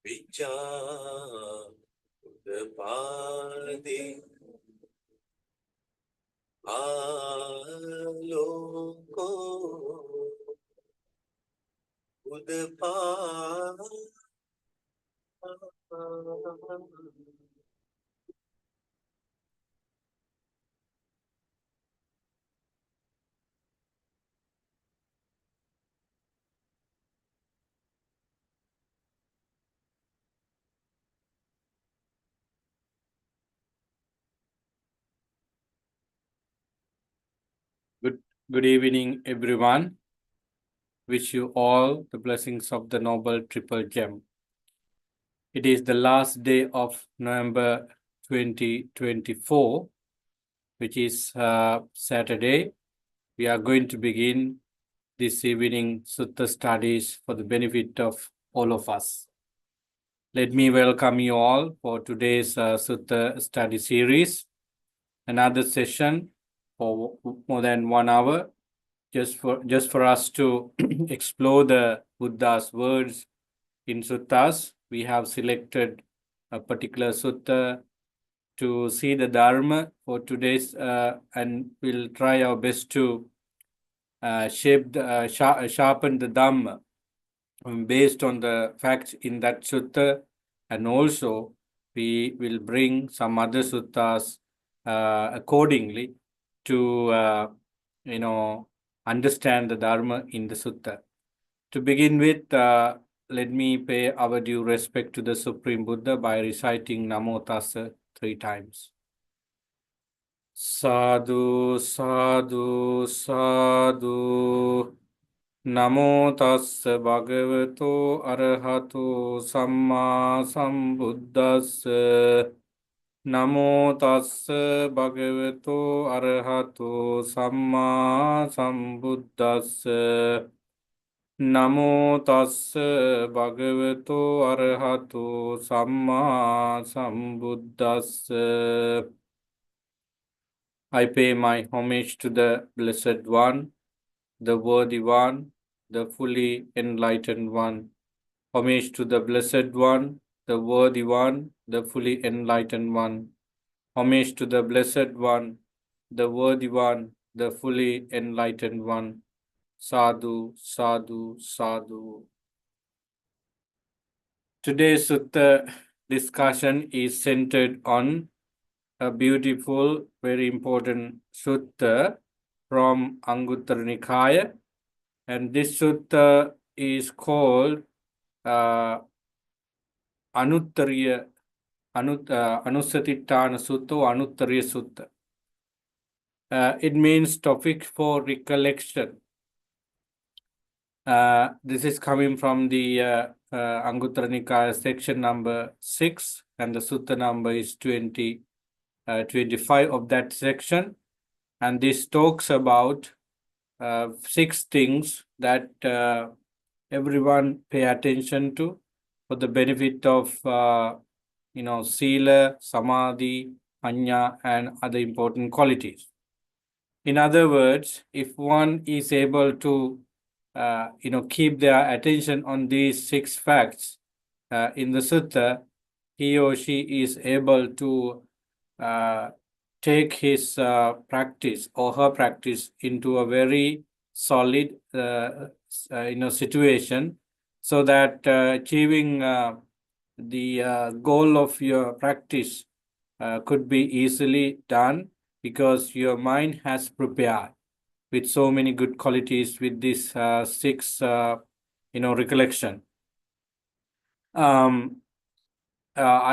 विचारपादे आलोको उदपा Good evening, everyone. Wish you all the blessings of the Noble Triple Gem. It is the last day of November 2024, which is Saturday. We are going to begin this evening Sutta Studies for the benefit of all of us. Let me welcome you all for today's Sutta Study series, another session for more than 1 hour, just for us to explore the Buddha's words in suttas. We have selected a particular sutta to see the Dharma for today's, and we'll try our best to sharpen the Dhamma based on the facts in that sutta, and also we will bring some other suttas accordingly to understand the Dharma in the sutta. To begin with, let me pay our due respect to the Supreme Buddha by reciting Namo Tassa 3 times. Sadhu, sadhu, sadhu. Namo Tassa Bhagavato Arahato Samma Sambuddhassa. Namo Tassa Bhagavato Arahato Samma Sambuddhassa. Namo Tassa Bhagavato Arahato Samma Sambuddhassa. I pay my homage to the Blessed One, the Worthy One, the fully enlightened one. Homage to the Blessed One, the Worthy One, the fully enlightened one. Homage to the Blessed One, the Worthy One, the fully enlightened one. Sadhu, sadhu, sadhu. Today's sutta discussion is centered on a beautiful, very important sutta from Anguttara Nikaya, and this sutta is called Anuttariya Anusatittana Sutta or Anuttariya Sutta. It means topic for recollection. This is coming from the Anguttara Nikaya section number 6, and the sutta number is 25 of that section. And this talks about 6 things that everyone pay attention to for the benefit of sila, samadhi, anya, and other important qualities. In other words, if one is able to keep their attention on these 6 facts in the sutta, he or she is able to take his practice or her practice into a very solid situation, so that achieving the goal of your practice could be easily done, because your mind has prepared with so many good qualities with this 6 recollection. I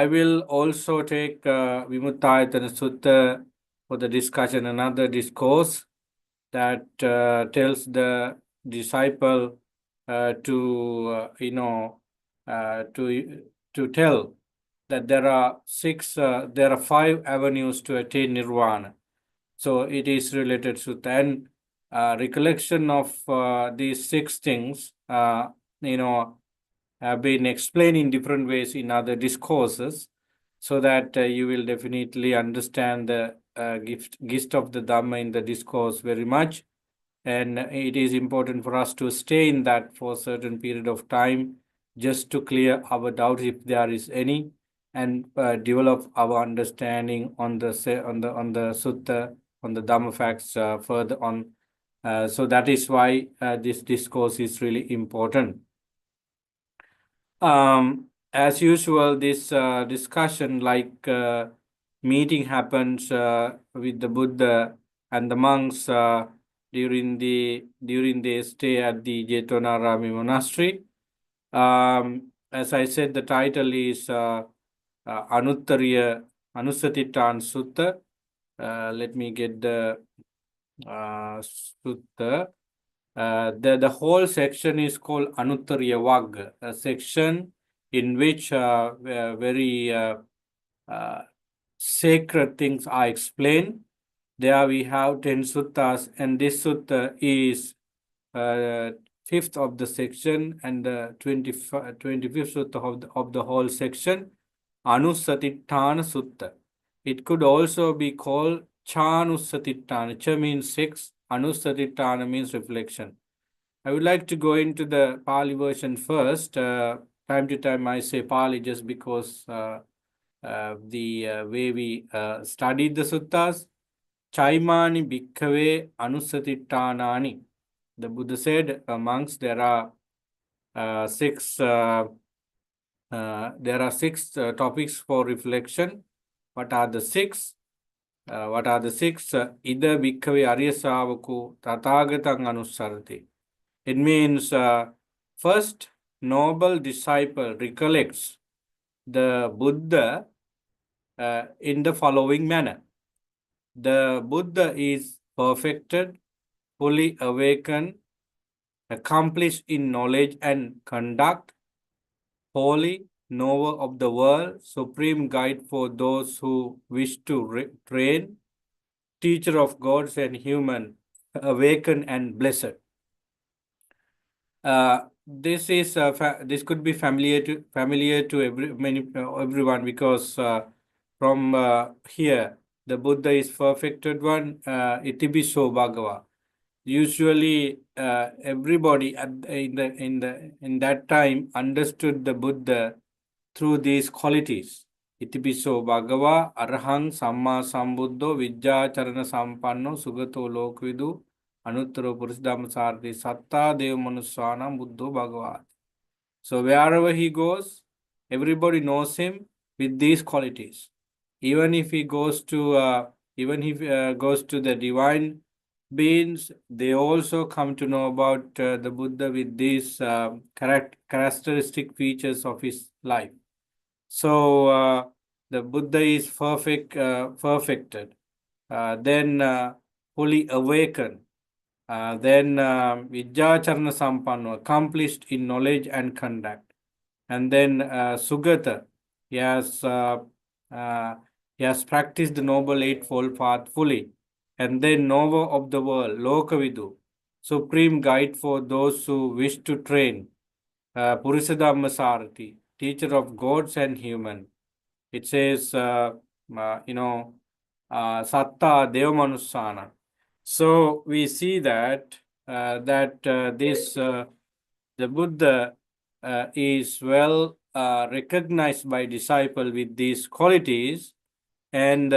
will also take Vimuttayatana Sutta for the discussion, another discourse that tells the disciple to tell that there are 5 avenues to attain nirvana. So it is related to that. And recollection of these 6 things have been explained in different ways in other discourses, so that you will definitely understand the gist of the Dhamma in the discourse very much. And it is important for us to stay in that for a certain period of time just to clear our doubts if there is any, and develop our understanding on the sutta, on the Dhamma facts further on. So that is why this discourse is really important. As usual, this discussion, like meeting happens with the Buddha and the monks during the stay at the Jetonarami monastery. As I said, the title is Anuttariya Anusatitan Sutta. Let me get the Sutta. The whole section is called Anuttariya Vagga, a section in which very sacred things are explained. There we have 10 suttas, and this sutta is fifth of the section and the 25th sutta of the whole section, Anusatittana Sutta. It could also be called Chanusatittana. Cha means 6, Anusatittana means reflection. I would like to go into the Pali version first. Time to time I say Pali just because the way we studied the suttas. Chaimani bhikkhave anusatittanani. The Buddha said amongst there are six topics for reflection. What are the six? Ida bhikkhave aryasavaku tathagatang anusarati. It means first, noble disciple recollects the Buddha in the following manner. The Buddha is perfected, fully awakened, accomplished in knowledge and conduct, holy, knower of the world, supreme guide for those who wish to train, teacher of gods and human, awakened and blessed. This is this could be familiar to everyone, because from here the Buddha is perfected one, itibiso bhagava. Usually everybody in that time understood the Buddha through these qualities. Itibiso bhagava arahang samma sambuddho vijjacharana sampanno sugato lokvidu anuttaro purusadhamma sarthi satta deva manussanam buddho bhagavat. So wherever he goes, everybody knows him with these qualities. Even if he goes to the divine beings, they also come to know about the Buddha with these characteristic features of his life. So the Buddha is perfected, then fully awakened, then Vijjacharana Sampanno, accomplished in knowledge and conduct, and then Sugata, he has practiced the Noble Eightfold Path fully, and then knower of the world, Lokavidu, supreme guide for those who wish to train, Purusadhamma Sarati, teacher of gods and human. It says, Satta Devamanussana. So we see that the Buddha is well recognized by disciple with these qualities, and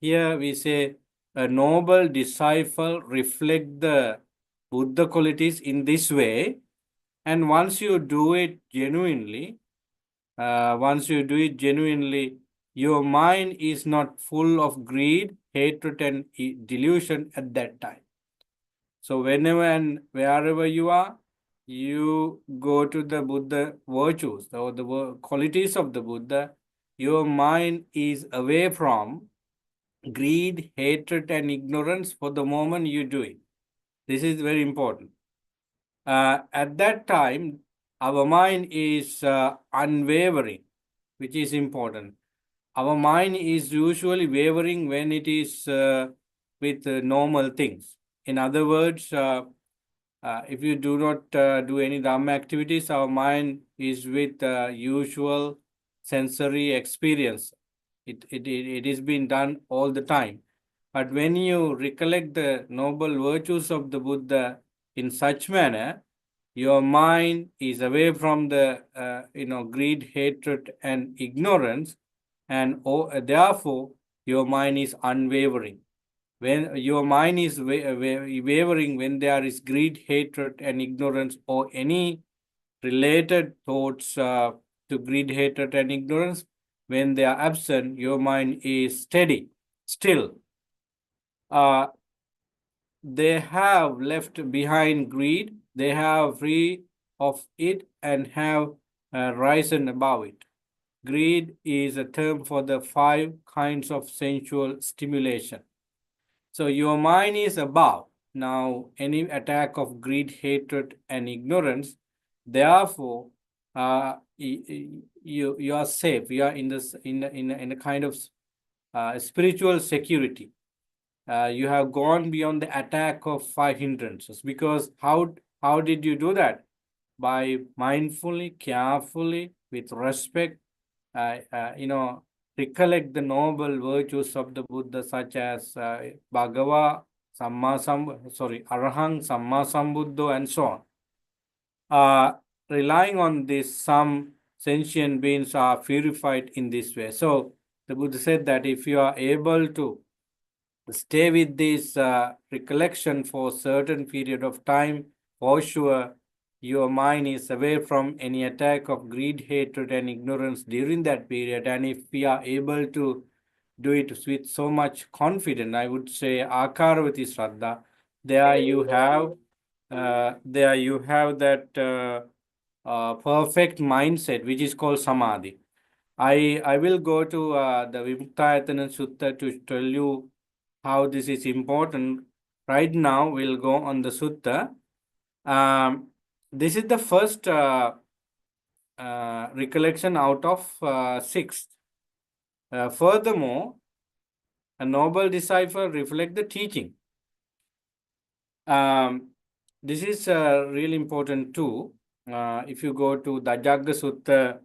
here we say a noble disciple reflect the Buddha qualities in this way, and once you do it genuinely, your mind is not full of greed, hatred, and delusion at that time. So whenever and wherever you are, you go to the Buddha virtues or the qualities of the Buddha, your mind is away from greed, hatred, and ignorance for the moment you do it. This is very important. At that time, our mind is unwavering, which is important. Our mind is usually wavering when it is with normal things. In other words, if you do not do any Dhamma activities, our mind is with usual sensory experience. It is being done all the time. But when you recollect the noble virtues of the Buddha in such manner, your mind is away from the greed, hatred, and ignorance, and therefore your mind is unwavering. When your mind is wavering, when there is greed, hatred, and ignorance, or any related thoughts to greed, hatred, and ignorance, when they are absent, your mind is steady, still. They have left behind greed, they have free of it, and have risen above it. Greed is a term for the 5 kinds of sensual stimulation. So your mind is above. Now, any attack of greed, hatred, and ignorance, therefore, you are safe. You are in this in a kind of spiritual security. You have gone beyond the attack of 5 hindrances. Because how did you do that? By mindfully, carefully, with respect, recollect the noble virtues of the Buddha, such as Bhagava, Arahang, Samma Sambuddho, and so on. Relying on this, some sentient beings are purified in this way. So the Buddha said that if you are able to stay with this recollection for a certain period of time, for sure, your mind is away from any attack of greed, hatred, and ignorance during that period. And if we are able to do it with so much confidence, I would say Akaravati Shraddha, there you have that perfect mindset, which is called Samadhi. I will go to the Vimuktayatana Sutta to tell you how this is important. Right now, we'll go on the Sutta. This is the first recollection out of 6. Furthermore, a noble disciple reflect the teaching. This is really important too. If you go to the Jagga Sutta,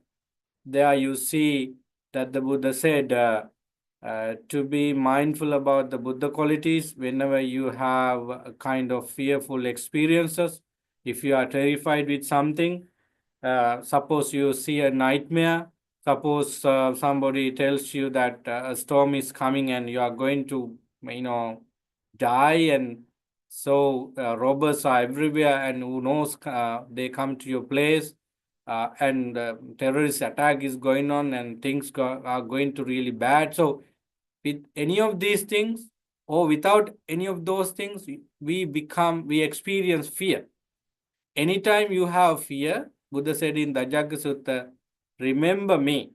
there you see that the Buddha said to be mindful about the Buddha qualities whenever you have a kind of fearful experiences. If you are terrified with something, suppose you see a nightmare, suppose somebody tells you that a storm is coming and you are going to, die, and so robbers are everywhere, and who knows, they come to your place, and terrorist attack is going on, and things are going to really bad. So with any of these things, or without any of those things, we experience fear. Anytime you have fear, Buddha said in the Jagga Sutta, remember me,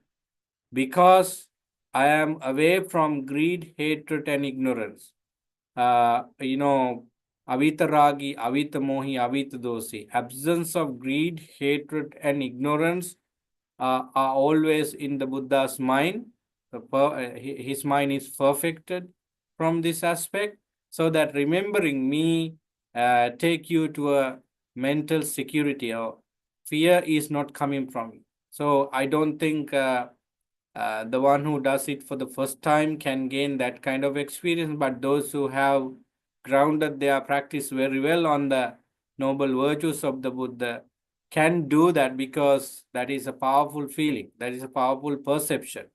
because I am away from greed, hatred, and ignorance. Avita ragi, avita mohi, avita dosi. Absence of greed, hatred, and ignorance are always in the Buddha's mind. His mind is perfected from this aspect, so that remembering me take you to a mental security, or fear is not coming from you. So I don't think the one who does it for the first time can gain that kind of experience, but those who have grounded their practice very well on the noble virtues of the Buddha can do that, because that is a powerful feeling, that is a powerful perception.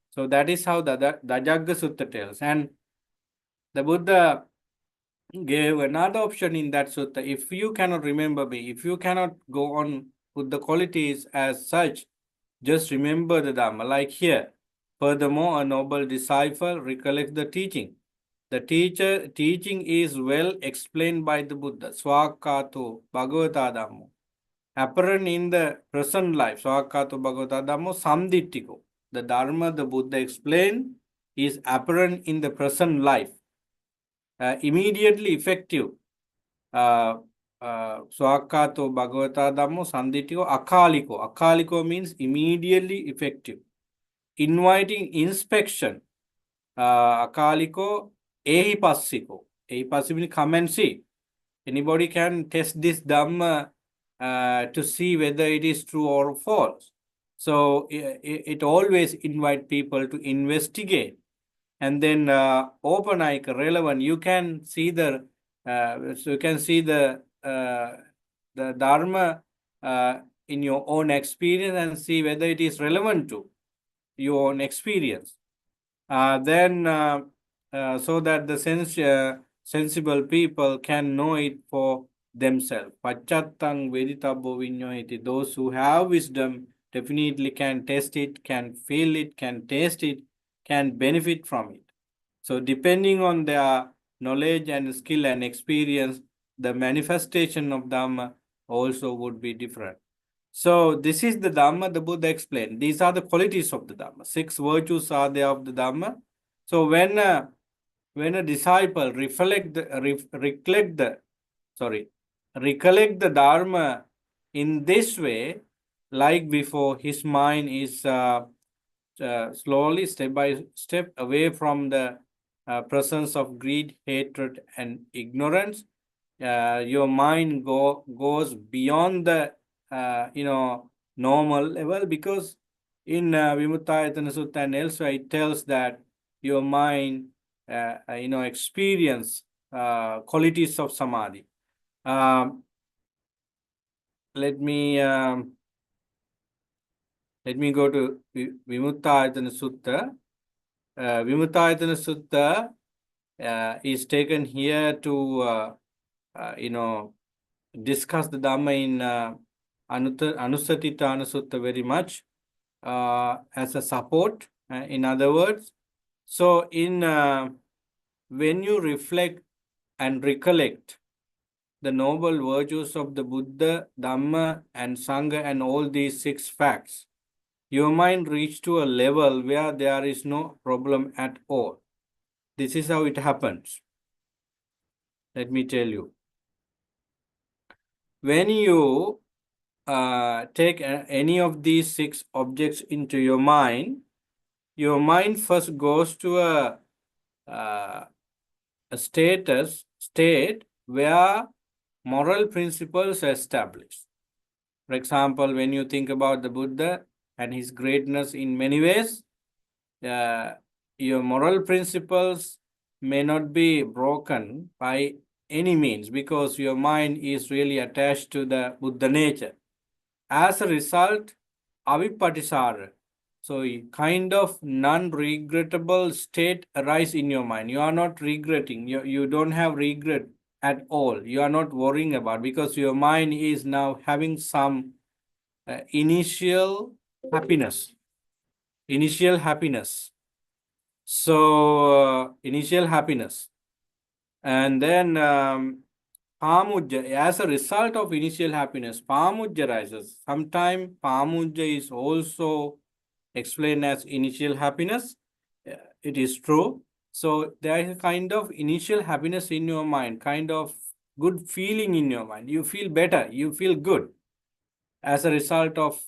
So that is how the Jagga Sutta tells. And the Buddha gave another option in that sutta. If you cannot remember me, if you cannot go on with the qualities as such, just remember the Dhamma, like here. Furthermore, a noble disciple recollects the teaching. The teaching is well explained by the Buddha. Swakato Bhagavata Dhammo. Apparent in the present life. Swakato Bhagavata Dhammo Samdittiko. The Dharma the Buddha explained is apparent in the present life. Immediately effective. Swakato Bhagavata Dhammo Sanditiko Akaliko. Akaliko means immediately effective. Inviting inspection. Akaliko Ehi Passiko. Ehi Passiko means come and see. Anybody can test this Dhamma to see whether it is true or false. So it always invite people to investigate. And then open like relevant, you can see the the Dharma in your own experience and see whether it is relevant to your own experience. Then so that the sensible people can know it for themselves. Pachattang veditabo vinyohiti. Those who have wisdom definitely can test it, can feel it, can taste it, can benefit from it. So depending on their knowledge and skill and experience, the manifestation of Dhamma also would be different. So this is the Dhamma the Buddha explained. These are the qualities of the Dhamma. 6 virtues are there of the Dhamma. So when a disciple recollect the Dharma in this way, like before, his mind is slowly, step by step, away from the presence of greed, hatred, and ignorance. Your mind goes beyond the normal level, because in Vimuttayatana Sutta and elsewhere it tells that your mind experience qualities of samadhi. Let me go to Vimuttayatana Sutta. Vimuttayatana Sutta is taken here to discuss the Dhamma in Anusatitana Sutta very much as a support. In other words, so in when you reflect and recollect the noble virtues of the Buddha, Dhamma, and Sangha, and all these 6 facts, your mind reaches to a level where there is no problem at all. This is how it happens. Let me tell you. When you take any of these 6 objects into your mind first goes to a state where moral principles are established. For example, when you think about the Buddha and his greatness in many ways, your moral principles may not be broken by any means, because your mind is really attached to the Buddha nature. As a result, avipattisara, so a kind of non-regrettable state arise in your mind. You are not regretting. You don't have regret at all. You are not worrying about, because your mind is now having some initial happiness. So initial happiness. And then Pamujja, as a result of initial happiness, Pamujja rises. Sometimes Pamujja is also explained as initial happiness. It is true. So there is a kind of initial happiness in your mind, kind of good feeling in your mind. You feel better, you feel good as a result of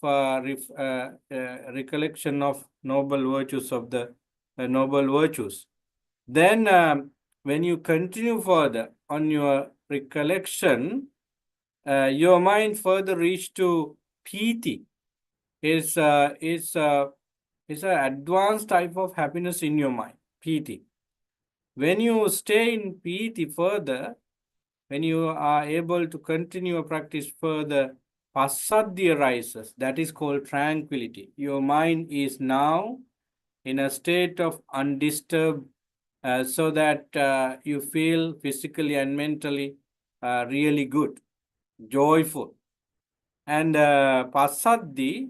recollection of noble virtues of the noble virtues. Then when you continue further on your recollection, your mind further reach to piti. Is an advanced type of happiness in your mind, piti. When you stay in piti further, when you are able to continue a practice further, passaddhi arises. That is called tranquility. Your mind is now in a state of undisturbed, so that you feel physically and mentally really good, joyful. And passaddhi,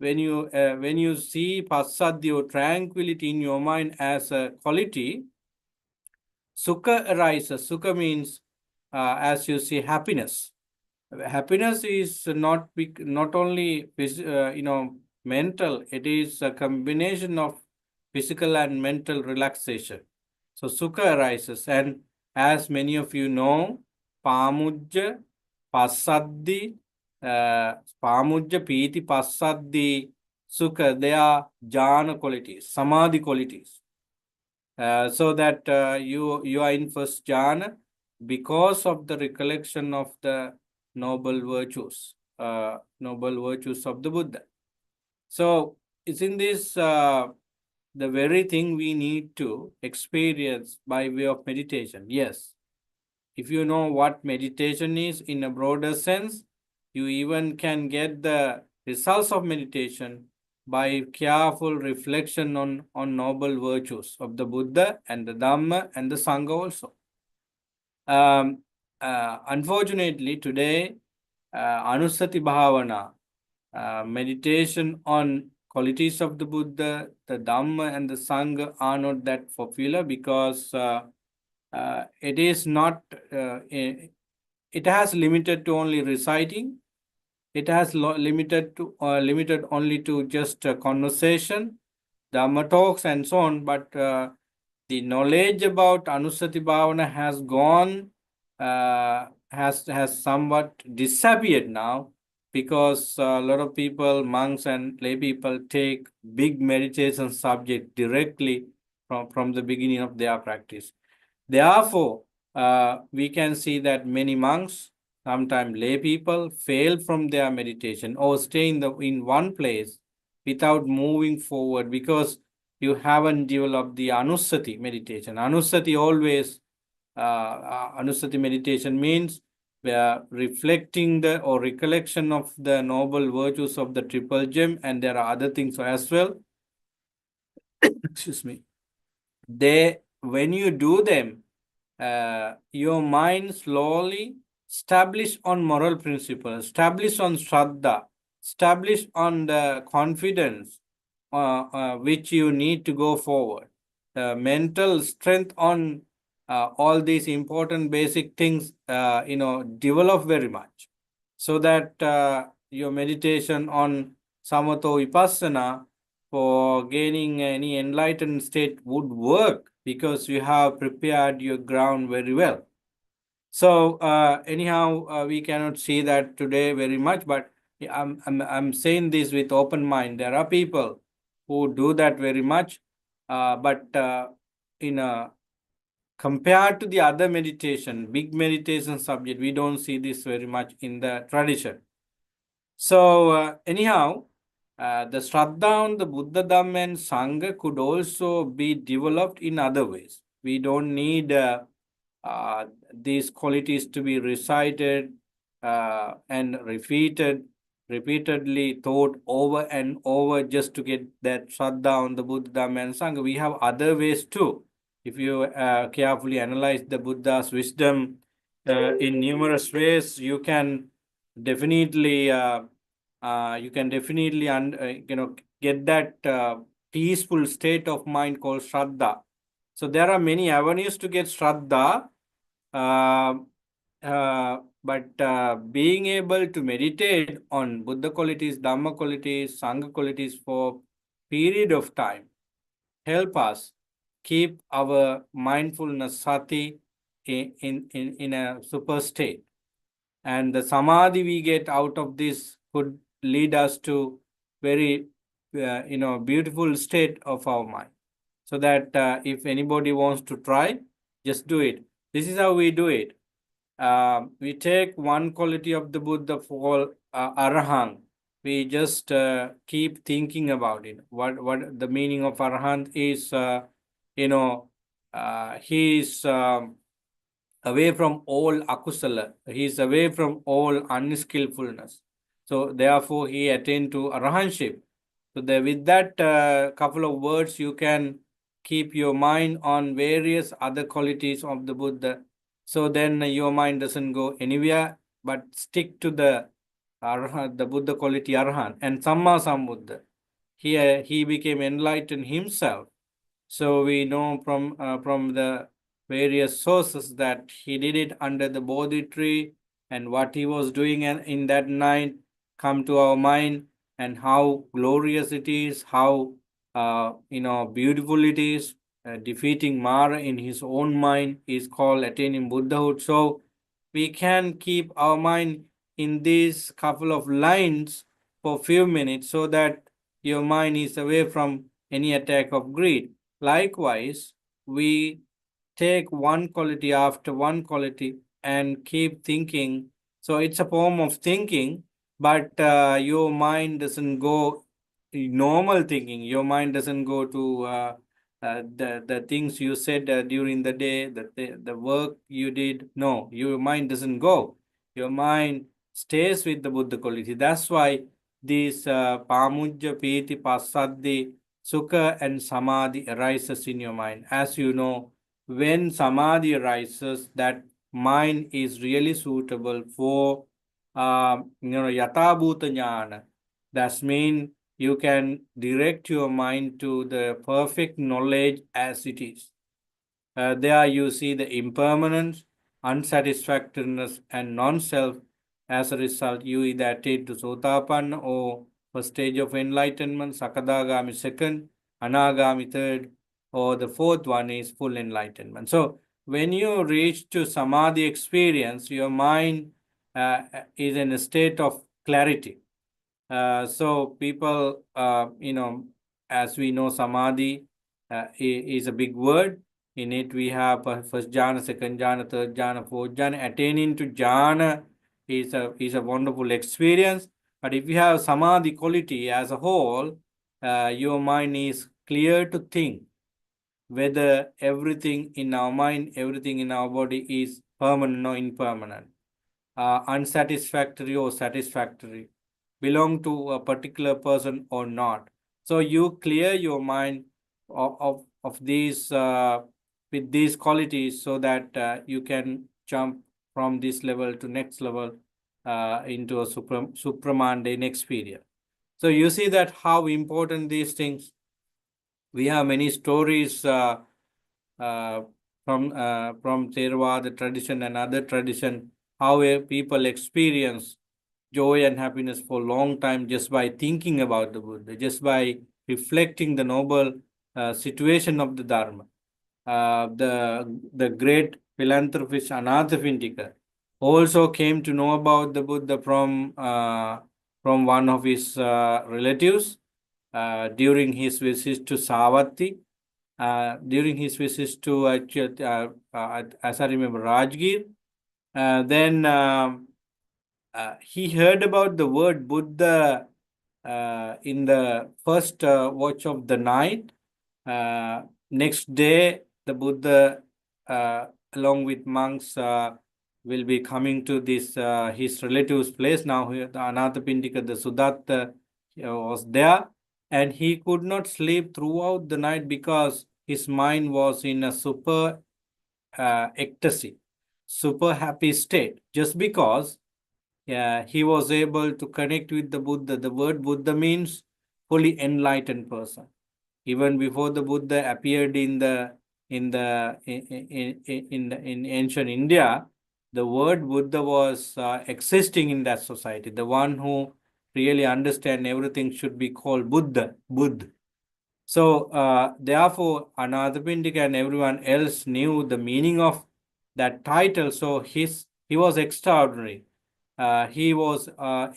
when you see passaddhi or tranquility in your mind as a quality, sukha arises. Sukha means, as you see, happiness. Happiness is not only mental. It is a combination of physical and mental relaxation. So sukha arises, and as many of you know, pamujja, passaddhi, pamujja, piti, passaddhi, sukha, they are jhana qualities, samadhi qualities. So that you are in first jhana because of the recollection of the noble virtues of the Buddha. So it's in this the very thing we need to experience by way of meditation. Yes, if you know what meditation is in a broader sense, You even can get the results of meditation by careful reflection on noble virtues of the Buddha and the Dhamma and the Sangha also. Unfortunately, today, Anusati Bhavana, meditation on qualities of the Buddha, the Dhamma, and the Sangha are not that popular because it is not, it has limited to only reciting. It has limited only to just conversation, Dhamma talks, and so on. But the knowledge about Anusati Bhavana has gone, has somewhat disappeared now, because a lot of people, monks and lay people, take big meditation subject directly from the beginning of their practice. Therefore, we can see that many monks, sometimes lay people, fail from their meditation or stay in one place without moving forward, because you haven't developed the Anusati meditation. Anusati always, Anusati meditation means we are reflecting the or recollection of the noble virtues of the triple gem, and there are other things as well. Excuse me. When you do them, your mind slowly establish on moral principles, establish on Shraddha, establish on the confidence which you need to go forward. Mental strength on all these important basic things, develop very much, so that your meditation on Samatha Vipassana for gaining any enlightened state would work, because you have prepared your ground very well. So anyhow, we cannot see that today very much, but I'm saying this with open mind. There are people who do that very much, but in a compared to the other meditation, big meditation subject, we don't see this very much in the tradition. So anyhow, the Shraddha on the Buddha, Dhamma, and Sangha could also be developed in other ways. We don't need these qualities to be recited and repeatedly thought over and over just to get that Shraddha on the Buddha, Dhamma, and Sangha. We have other ways too. If you carefully analyze the Buddha's wisdom in numerous ways, you can definitely get that peaceful state of mind called Shraddha. So there are many avenues to get Shraddha, but being able to meditate on Buddha qualities, Dhamma qualities, Sangha qualities for period of time help us keep our mindfulness sati in a super state. And the samadhi we get out of this could lead us to very beautiful state of our mind, so that if anybody wants to try, just do it. This is how we do it. We take one quality of the Buddha for arahant. We just keep thinking about it. What the meaning of arahant is? He is away from all akusala. He is away from all unskillfulness. So therefore, he attained to arahantship. So with that couple of words, you can keep your mind on various other qualities of the Buddha. So then your mind doesn't go anywhere, but stick to the the Buddha quality arahant and Samma Sambuddha. He became enlightened himself. So we know from the various sources that he did it under the Bodhi tree, and what he was doing in that night come to our mind, and how glorious it is, how beautiful it is. Defeating Mara in his own mind is called attaining Buddhahood. So we can keep our mind in these couple of lines for few minutes, so that your mind is away from any attack of greed. Likewise, we take one quality after one quality and keep thinking. So it's a form of thinking, but your mind doesn't go normal thinking. Your mind doesn't go to the things you said during the day, the work you did. No, your mind doesn't go. Your mind stays with the Buddha quality. That's why these Pamujja, Piti, Passaddi, Sukha and Samadhi arises in your mind. As you know, when Samadhi arises, that mind is really suitable for Yatha Bhuta Jnana. That means you can direct your mind to the perfect knowledge as it is. There you see the impermanence, unsatisfactoriness, and non-self. As a result, you either attain to Sotapanna or first stage of enlightenment, Sakadagami second, Anagami third, or the fourth one is full enlightenment. So when you reach to Samadhi experience, your mind is in a state of clarity. So people, as we know, Samadhi is a big word. In it, we have first jhana, second jhana, third jhana, fourth jhana. Attaining to jhana is a wonderful experience. But if you have Samadhi quality as a whole, your mind is clear to think whether everything in our mind, everything in our body is permanent or impermanent, unsatisfactory or satisfactory, belong to a particular person or not. So you clear your mind of these with these qualities so that you can jump from this level to next level into a supramundane experience. So you see that how important these things. We have many stories uh, from Theravada tradition and other tradition, how people experience joy and happiness for a long time just by thinking about the Buddha, just by reflecting the noble situation of the Dharma. The great philanthropist Anathapindika also came to know about the Buddha from one of his relatives during his visit to Savatthi. During his visits to as I remember, Rajgir. Then he heard about the word Buddha in the first watch of the night. Next day, the Buddha, along with monks, will be coming to this his relative's place. Now, the Anathapindika, the Sudatta, was there, and he could not sleep throughout the night because his mind was in a super ecstasy, super happy state, just because he was able to connect with the Buddha. The word Buddha means fully enlightened person. Even before the Buddha appeared in ancient India, the word Buddha was existing in that society. The one who really understand everything should be called Buddha, Buddha. So therefore, Anathapindika and everyone else knew the meaning of that title. So he was extraordinary. He was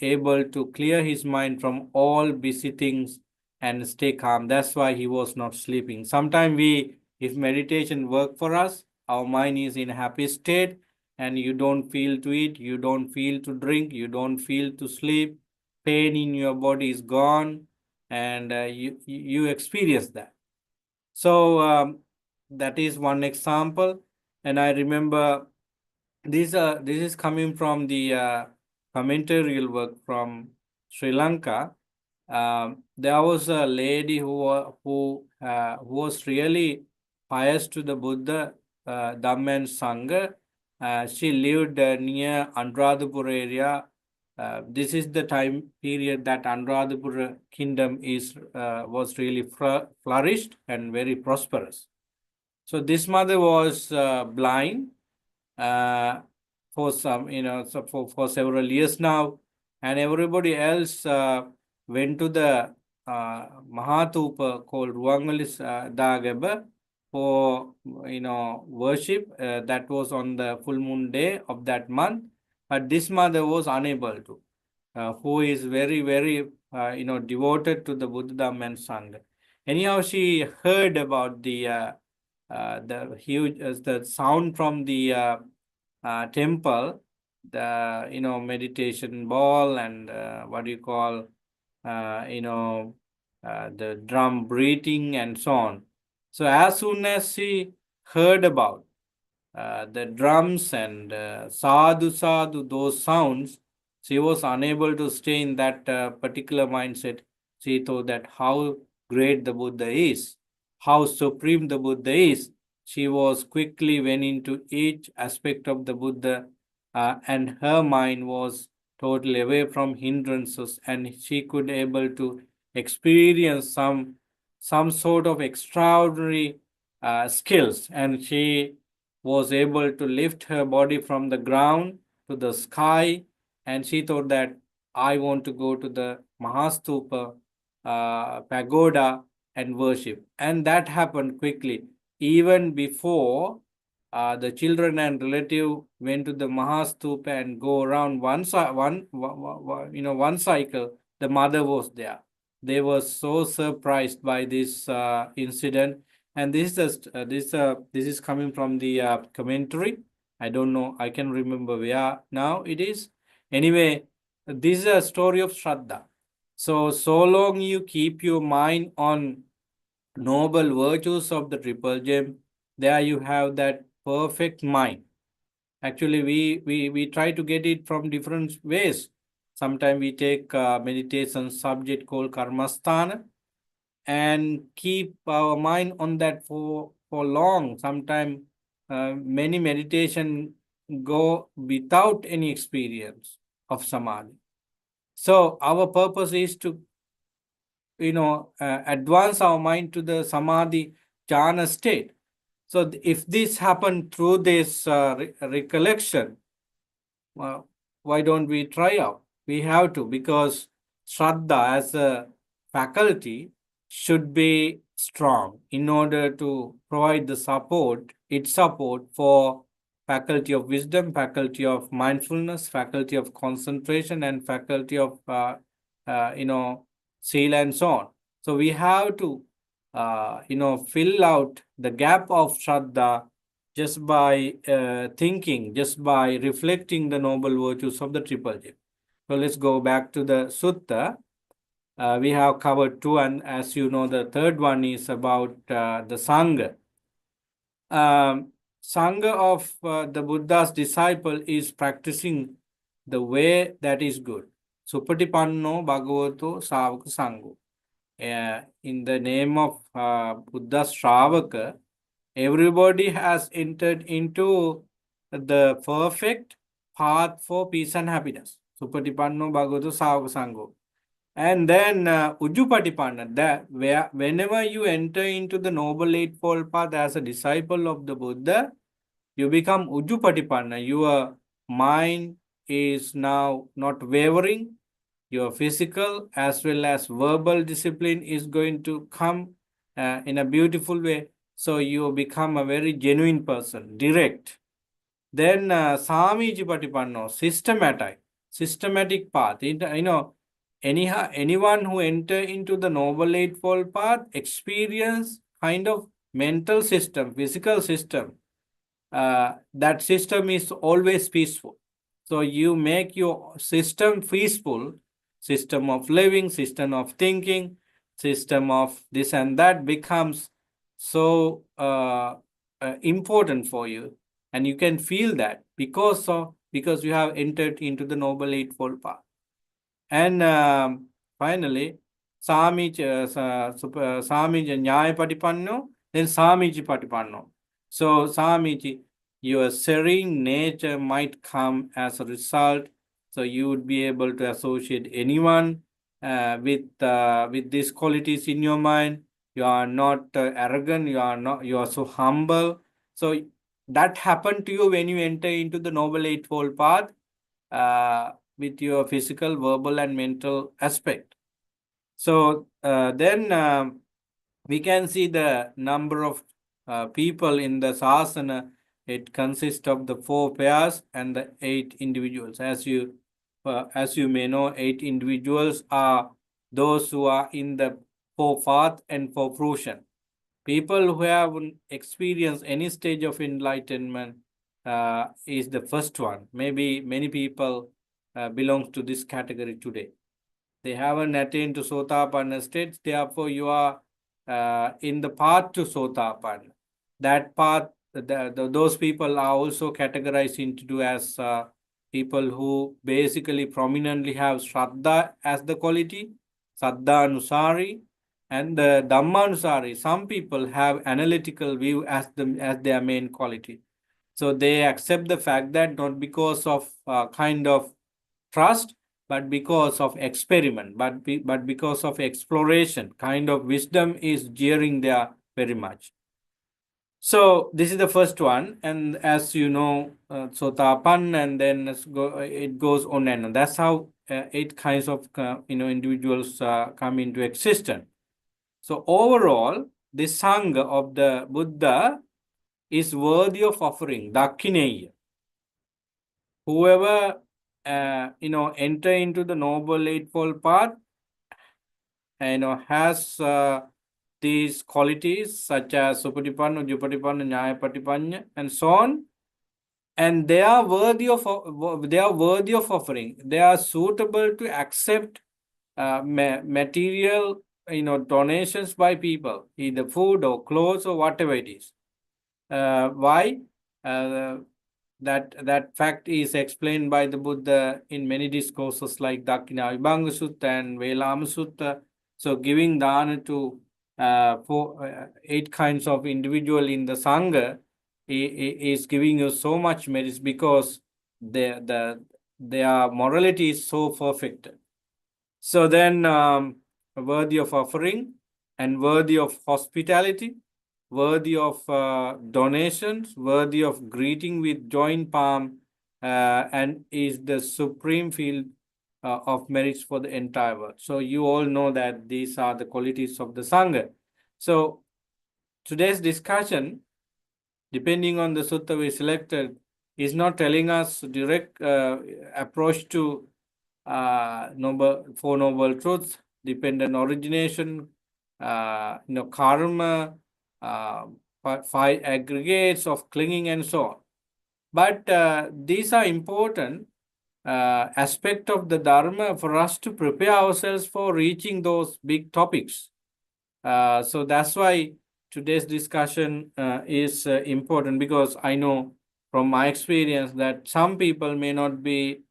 able to clear his mind from all busy things and stay calm. That's why he was not sleeping. Sometimes if meditation work for us, our mind is in a happy state and you don't feel to eat, you don't feel to drink, you don't feel to sleep, pain in your body is gone, and you experience that. So that is one example. And I remember this is coming from the commentarial work from Sri Lanka. There was a lady who was really pious to the Buddha, Dhamma and Sangha. She lived near Anuradhapura area. This is the time period that Anuradhapura kingdom was really flourished and very prosperous. So this mother was blind for some, so for several years now, and everybody else went to the Mahatupa called Ruangalis Dagaba for worship. That was on the full moon day of that month, but this mother was unable to, who is very very devoted to the Buddha Dhamma and Sangha. Anyhow, she heard about the huge the sound from the temple, the meditation ball and what do you call the drum breathing and so on. So as soon as she heard about the drums and sadhu sadhu, those sounds, She was unable to stay in that particular mindset. She thought that how great the Buddha is, how supreme the Buddha is. She was quickly went into each aspect of the Buddha, and her mind was totally away from hindrances, and she could able to experience some sort of extraordinary skills, and she was able to lift her body from the ground to the sky, and she thought that I want to go to the Mahastupa pagoda and worship. And that happened quickly. Even before the children and relative went to the Mahastupa and go around one cycle, the mother was there. They were so surprised by this incident, and this is coming from the commentary. I don't know. I can remember where now it is. Anyway, this is a story of Shraddha. So long you keep your mind on noble virtues of the triple gem, there you have that perfect mind. Actually, we try to get it from different ways. Sometimes we take meditation subject called karmasthana and keep our mind on that for long. Sometimes many meditation go without any experience of samadhi. So our purpose is to advance our mind to the samadhi jhana state. So if this happened through this recollection, why don't we try out? We have to, because Shraddha as a faculty should be strong in order to provide the support, its support for faculty of wisdom, faculty of mindfulness, faculty of concentration, and faculty of, seal and so on. So we have to, fill out the gap of Shraddha just by thinking, just by reflecting the noble virtues of the triple gem. So let's go back to the sutta. We have covered two, and as you know, the third one is about the Sangha. Sangha of the Buddha's disciple is practicing the way that is good. Supatipanno Bhagavato Savaka Sangho. In the name of Buddha's Shravaka, everybody has entered into the perfect path for peace and happiness. Supatipanno Bhagavato Savaka Sangho. And then Ujjupatipanna, that whenever you enter into the Noble Eightfold Path as a disciple of the Buddha, you become Ujjupatipanna. Your mind is now not wavering. Your physical as well as verbal discipline is going to come in a beautiful way. So you become a very genuine person, direct. Then Samiji Patipanno, systematic path. Anyone who enter into the Noble Eightfold Path experience kind of mental system, physical system. That system is always peaceful. So you make your system peaceful, system of living, system of thinking, system of this and that becomes so important for you, and you can feel that because you have entered into the Noble Eightfold Path. And finally, Samiji Nyaya Patipanno, then Samiji Patipanno. So Samiji, your serene nature might come as a result. So you would be able to associate anyone with these qualities in your mind. You are not arrogant. You are so humble. So that happened to you when you enter into the Noble Eightfold Path. With your physical, verbal, and mental aspect. So then we can see the number of people in the sasana. It consists of the 4 pairs and the 8 individuals. As you may know, 8 individuals are those who are in the 4 path and 4 fruition. People who have experienced any stage of enlightenment is the first one. Maybe many people belongs to this category today. They haven't attained to Sotapanna state, therefore you are in the path to Sotapanna. That path, those people are also categorized into as people who basically prominently have Shraddha as the quality, Saddha Anusari, and the Dhamma Anusari. Some people have analytical view as their main quality. So they accept the fact that not because of kind of trust, but because of experiment, but because of exploration, kind of wisdom is jeering there very much. So this is the first one, and as you know, Sotapan, and then it goes on and on. That's how 8 kinds of individuals come into existence. So overall, the Sangha of the Buddha is worthy of offering, Dakineya. Whoever enter into the Noble Eightfold Path, has these qualities such as Supatipanna, Jupatipanna, Nyayapatipanna, and so on, and they are worthy of offering. They are suitable to accept material donations by people, either food or clothes or whatever it is. Why? That fact is explained by the Buddha in many discourses like Dakina Vibhanga Sutta and Velama Sutta. So giving dana to 8 kinds of individual in the Sangha is giving you so much merits because their morality is so perfect. So then worthy of offering and worthy of hospitality, worthy of donations, worthy of greeting with joint palm, and is the supreme field of merits for the entire world. So you all know that these are the qualities of the Sangha. So today's discussion, depending on the sutta we selected, is not telling us direct approach to Four Noble Truths, dependent origination, karma, 5 aggregates of clinging, and so on. But these are important aspect of the Dharma for us to prepare ourselves for reaching those big topics. So that's why today's discussion is important, because I know from my experience that some people may not be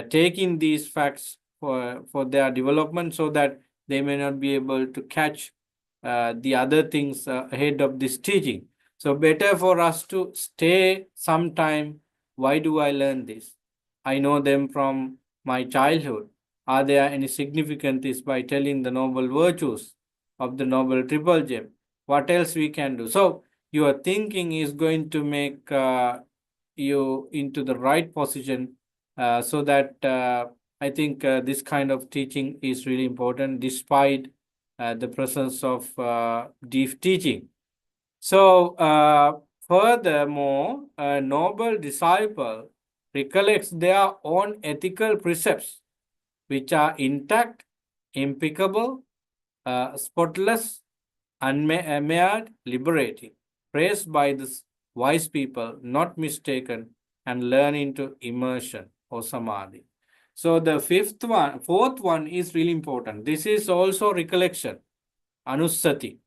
taking these facts for their development, so that they may not be able to catch the other things ahead of this teaching. So better for us to stay some time. Why do I learn this? I know them from my childhood. Are there any significance by telling the noble virtues of the Noble Triple Gem? What else we can do? So your thinking is going to make you into the right position, so that I think this kind of teaching is really important despite the presence of deep teaching. So furthermore, a noble disciple recollects their own ethical precepts, which are intact, impeccable, spotless, unmarred, liberating, praised by the wise people, not mistaken, and learn into immersion or samadhi. So the fourth one is really important. This is also recollection, anusati.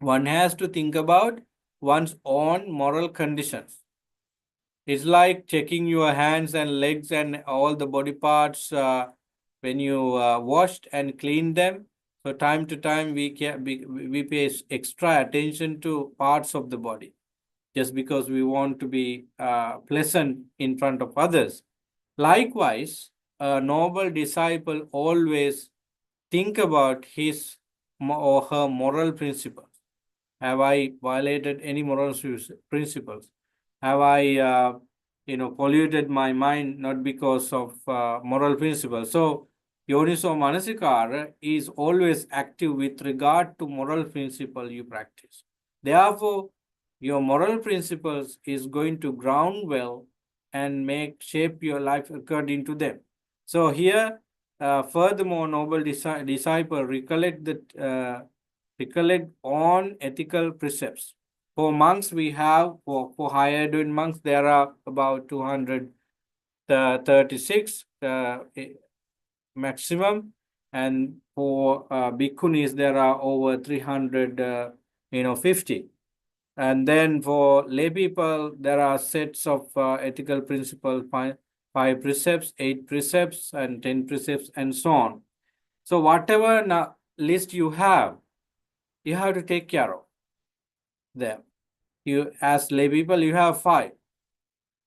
One has to think about one's own moral conditions. It's like checking your hands and legs and all the body parts when you washed and cleaned them. So time to time we pay extra attention to parts of the body, just because we want to be pleasant in front of others. Likewise, a noble disciple always think about his or her moral principles. Have I violated any moral principles? Have I, polluted my mind not because of moral principles? So, Yoniso Manasikara is always active with regard to moral principle you practice. Therefore, your moral principles is going to ground well and shape your life according to them. So here, furthermore, noble disciple recollect on ethical precepts. For monks, we have, for higher doing monks, there are about 236 maximum. And for bhikkhunis, there are over 350. And then for lay people, there are sets of ethical principles, 5 precepts, 8 precepts, and 10 precepts, and so on. So whatever list you have to take care of them. You, as lay people, you have 5.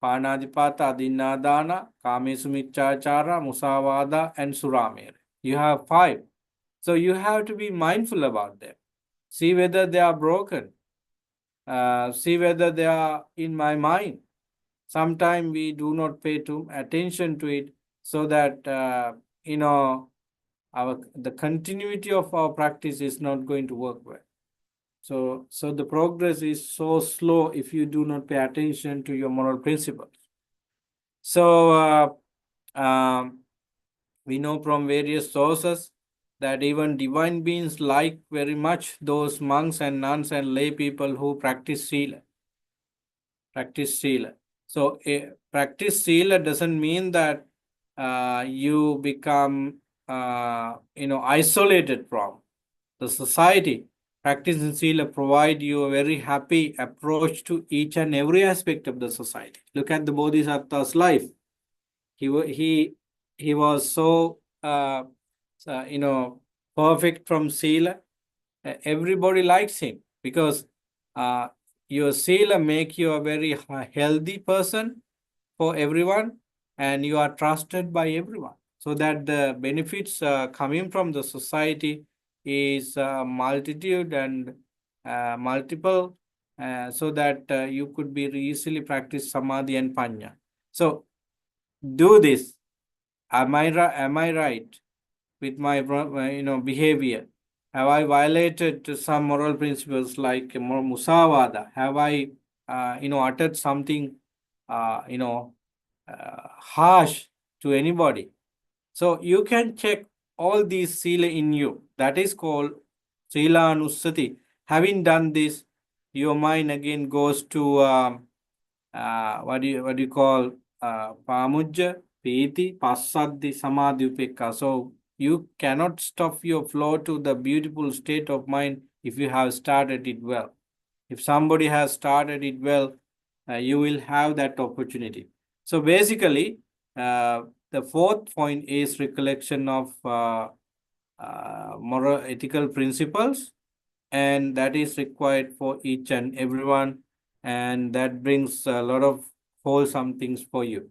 Panadipata, Adinadana, Kamesumichachara, Musavada, and Suramere. You have 5. So you have to be mindful about them. See whether they are broken. See whether they are in my mind. Sometimes we do not pay too attention to it, so that the continuity of our practice is not going to work well. So the progress is so slow if you do not pay attention to your moral principles. So we know from various sources that even divine beings like very much those monks and nuns and lay people who practice sila. So practice sila doesn't mean that you become isolated from the society. Practice in sila provide you a very happy approach to each and every aspect of the society. Look at the Bodhisattva's life. He was so perfect from sila. Everybody likes him because your sila make you a very healthy person for everyone, and you are trusted by everyone, so that the benefits coming from the society is multitude and multiple, so that you could be easily practice samadhi and panya. So do this. Am I right with my behavior? Have I violated some moral principles like musavada? Have I uttered something harsh to anybody? So you can check all these sila in you. That is called sila anusati. Having done this, your mind again goes to what do you call pamujja, piti, passaddi, samadhi, upekka. So you cannot stop your flow to the beautiful state of mind if you have started it well. If somebody has started it well, you will have that opportunity. So basically, the fourth point is recollection of moral ethical principles, and that is required for each and everyone, and that brings a lot of wholesome things for you.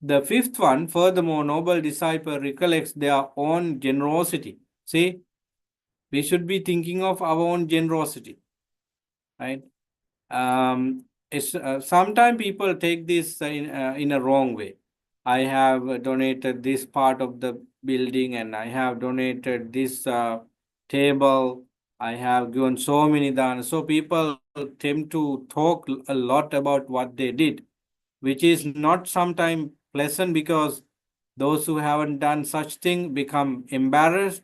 The fifth one, furthermore, noble disciple recollects their own generosity. See, we should be thinking of our own generosity, right? Sometimes people take this in a wrong way. I have donated this part of the building, and I have donated this table. I have given so many danas. So people tend to talk a lot about what they did, which is not sometimes pleasant, because those who haven't done such thing become embarrassed,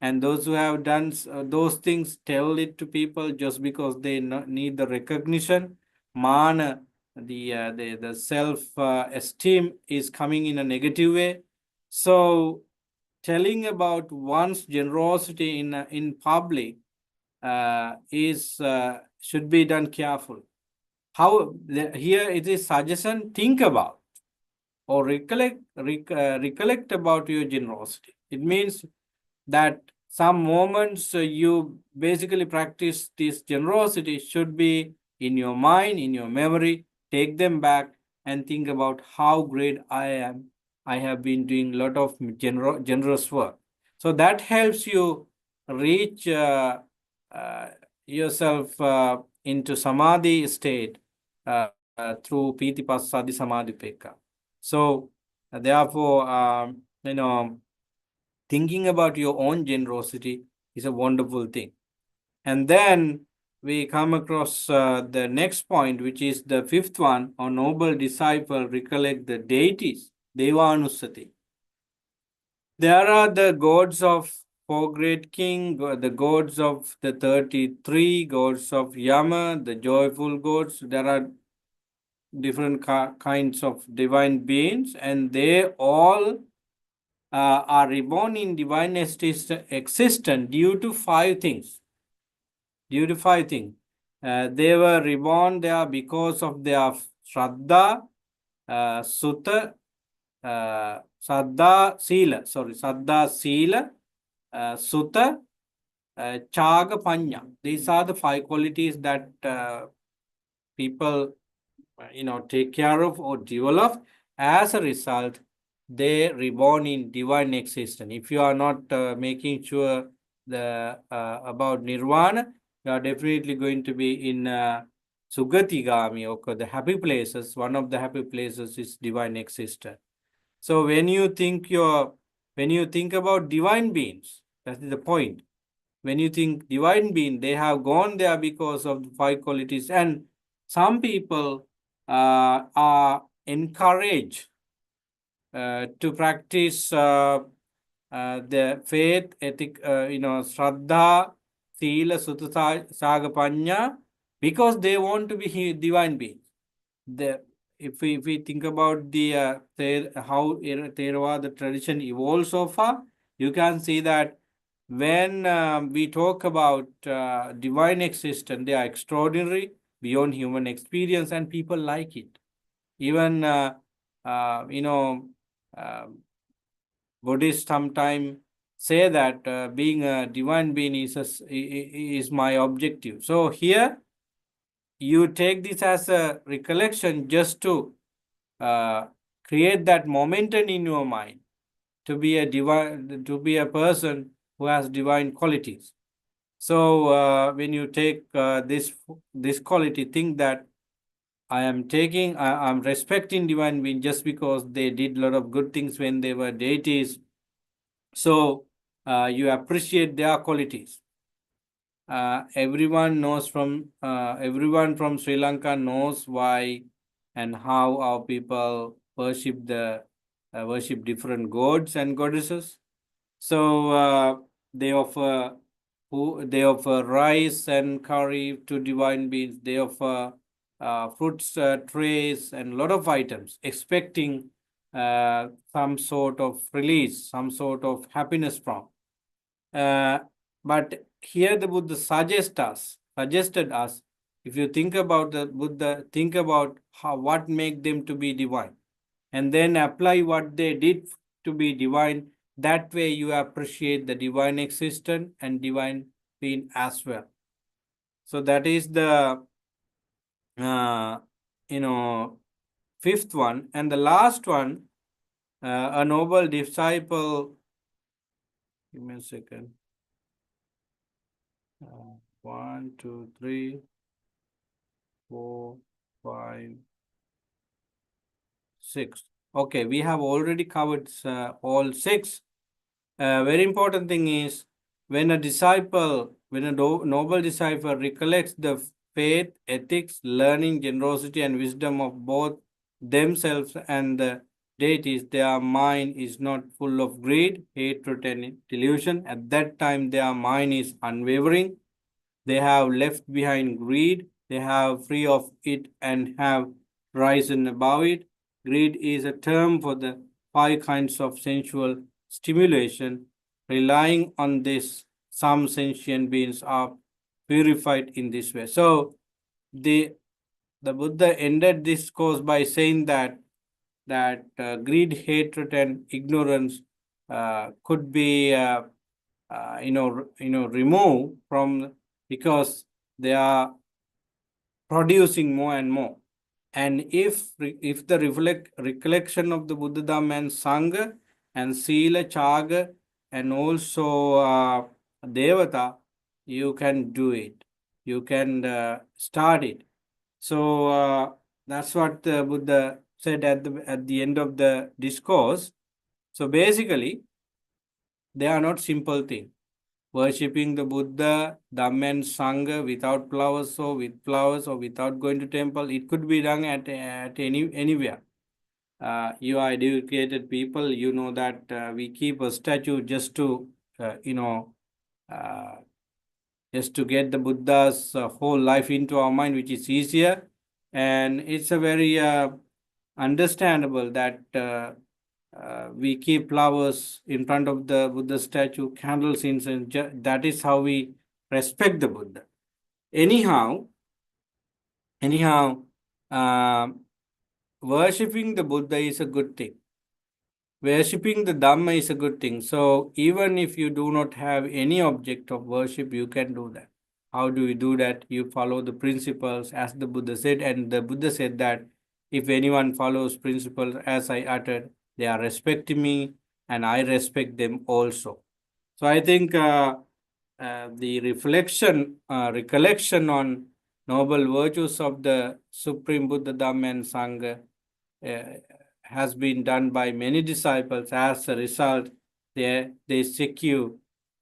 and those who have done those things tell it to people just because they need the recognition. Man, the self esteem is coming in a negative way. So telling about one's generosity in public is should be done careful. Here it is suggestion, think about or recollect about your generosity. It means that some moments you basically practice this generosity should be in your mind, in your memory. Take them back and think about how great I am. I have been doing a lot of generous work. So that helps you reach yourself into samadhi state through piti pasadi samadhi peka. So therefore, thinking about your own generosity is a wonderful thing. And then we come across the next point, which is the fifth one: a noble disciple recollect the deities, Devanusati. There are the gods of four great king, the gods of the 33 gods of Yama, the joyful gods. There are different kinds of divine beings, and they all are reborn in divine existence due to 5 things. They were reborn there because of their Shraddha, Sutta, Saddha, Sila, Sutta, Chaga, Panya. These are the 5 qualities that people take care of or develop. As a result, they reborn in divine existence. If you are not making sure about nirvana, you are definitely going to be in sugatigami, or the happy places. One of the happy places is divine existence. So when you think about divine beings, that is the point. When you think divine being, they have gone there because of the 5 qualities. And some people are encouraged to practice the faith, ethic, Shraddha, Sila, Sutta, Saga, Panya, because they want to be divine beings. If we think about the how Theravada tradition evolved so far, you can see that when we talk about divine existence, they are extraordinary, beyond human experience, and people like it. Even Buddhists sometimes say that being a divine being is my objective. So here you take this as a recollection just to create that momentum in your mind to be a person who has divine qualities. So when you take this quality, think that I'm respecting divine being just because they did a lot of good things when they were deities. So you appreciate their qualities. Everyone from Sri Lanka knows why and how our people worship different gods and goddesses. So they offer rice and curry to divine beings. They offer fruits trays and a lot of items, expecting some sort of release, some sort of happiness from. But here the Buddha suggested us, if you think about the Buddha, think about what make them to be divine, and then apply what they did to be divine. That way you appreciate the divine existence and divine being as well. So that is the uh, 5th one. And the last one, a noble disciple. Give me a second. 1, 2, 3, 4, 5, 6. Okay, we have already covered all 6. Very important thing is when a noble disciple recollects the faith, ethics, learning, generosity, and wisdom of both themselves and the deities, their mind is not full of greed, hatred, and delusion. At that time, their mind is unwavering. They have left behind greed. They have free of it and have risen above it. Greed is a term for the 5 kinds of sensual stimulation. Relying on this, some sentient beings are purified in this way. So the Buddha ended this course by saying that greed, hatred, and ignorance could be removed from, because they are producing more and more. And if the recollection of the Buddha Dhamma and Sangha and Sila, Chaga, and also Devata, you can do it. You can start it. So that's what the Buddha said at the end of the discourse. So basically, they are not simple things. Worshipping the Buddha, Dhamma, and Sangha without flowers or with flowers or without going to temple, it could be done at anywhere. You are educated people, you know that we keep a statue just to just to get the Buddha's whole life into our mind, which is easier. And it's a very understandable that we keep flowers in front of the Buddha statue, candles, incense. That is how we respect the Buddha. Anyhow, uh, worshipping the Buddha is a good thing. worshipping the Dhamma is a good thing. So even if you do not have any object of worship, you can do that. How do you do that? You follow the principles as the Buddha said, and the Buddha said that if anyone follows principles as I uttered, they are respecting me, and I respect them also. So I think the recollection on noble virtues of the Supreme Buddha, Dhamma, and Sangha uh, has been done by many disciples. As a result, they secure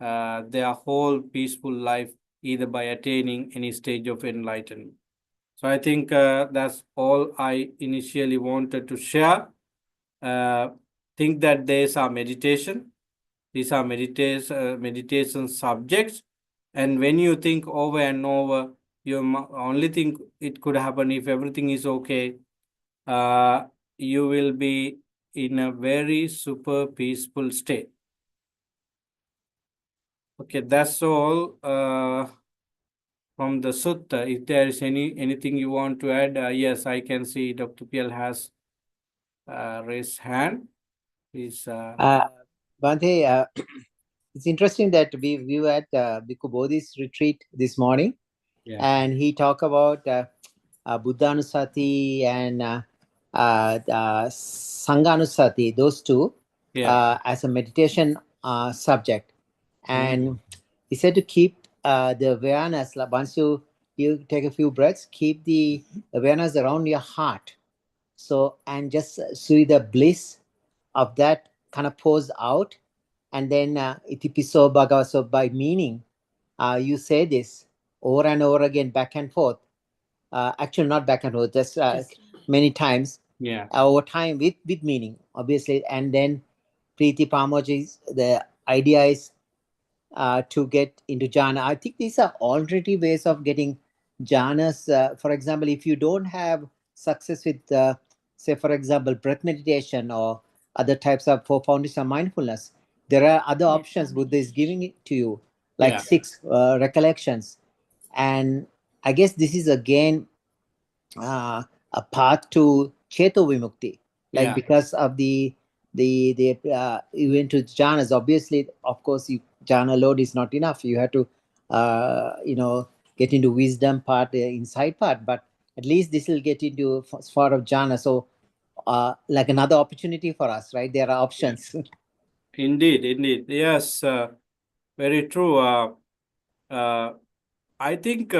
their whole peaceful life either by attaining any stage of enlightenment. So I think that's all I initially wanted to share. Think that these are meditation. These are meditation subjects. And when you think over and over, you only think it could happen if everything is okay. Uh, you will be in a very super peaceful state. Okay, that's all from the sutta. If there is anything you want to add, yes, I can see Dr. PL has raised hand. Please. Bhante, it's interesting that we were at Bhikkhu Bodhi's retreat this morning, Yeah. and he talked about Buddhanusati and Sanghanusati, those two, Yeah. as a meditation subject. And he said to keep the awareness, like once you take a few breaths, keep the awareness around your heart. So, and just see the bliss of that kind of pours out. And then itipiso bhagavaso, by meaning, you say this over and over again, back and forth. Actually, not back and forth, just many times. Yeah. Over time with meaning, obviously. And then Preeti Pamoji, the idea is to get into jhana. I think these are already ways of getting jhanas. For example, if you don't have success with, say, for example, breath meditation or other types of four foundations of mindfulness, there are other options Buddha is giving it to you, like Yeah. 6 recollections. And I guess this is again a path to Cheto Vimukti, like Yeah. because of the event to jhanas. Obviously, of course, jhana load is not enough. You have to get into wisdom part, inside part, but at least this will get into sort of jhana. So like another opportunity for us, right? There are options. Indeed, indeed. Yes, very true. I think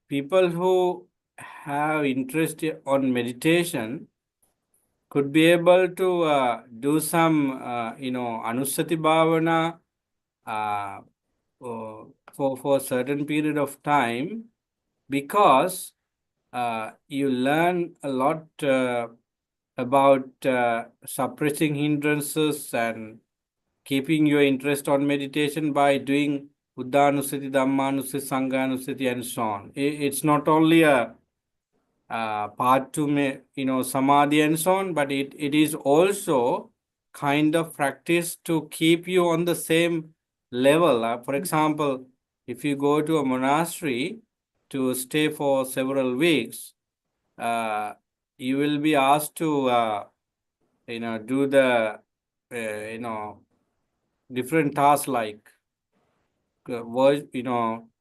people who have interest on meditation could be able to do some, Anusati Bhavana uh, for a certain period of time, because you learn a lot about suppressing hindrances and keeping your interest on meditation by doing Buddhanusati, Dhammanusati, Sanghanusati, and so on. It's not only a part to samadhi and so on, but it is also kind of practice to keep you on the same level. For example, if you go to a monastery to stay for several weeks, you will be asked to do the different tasks like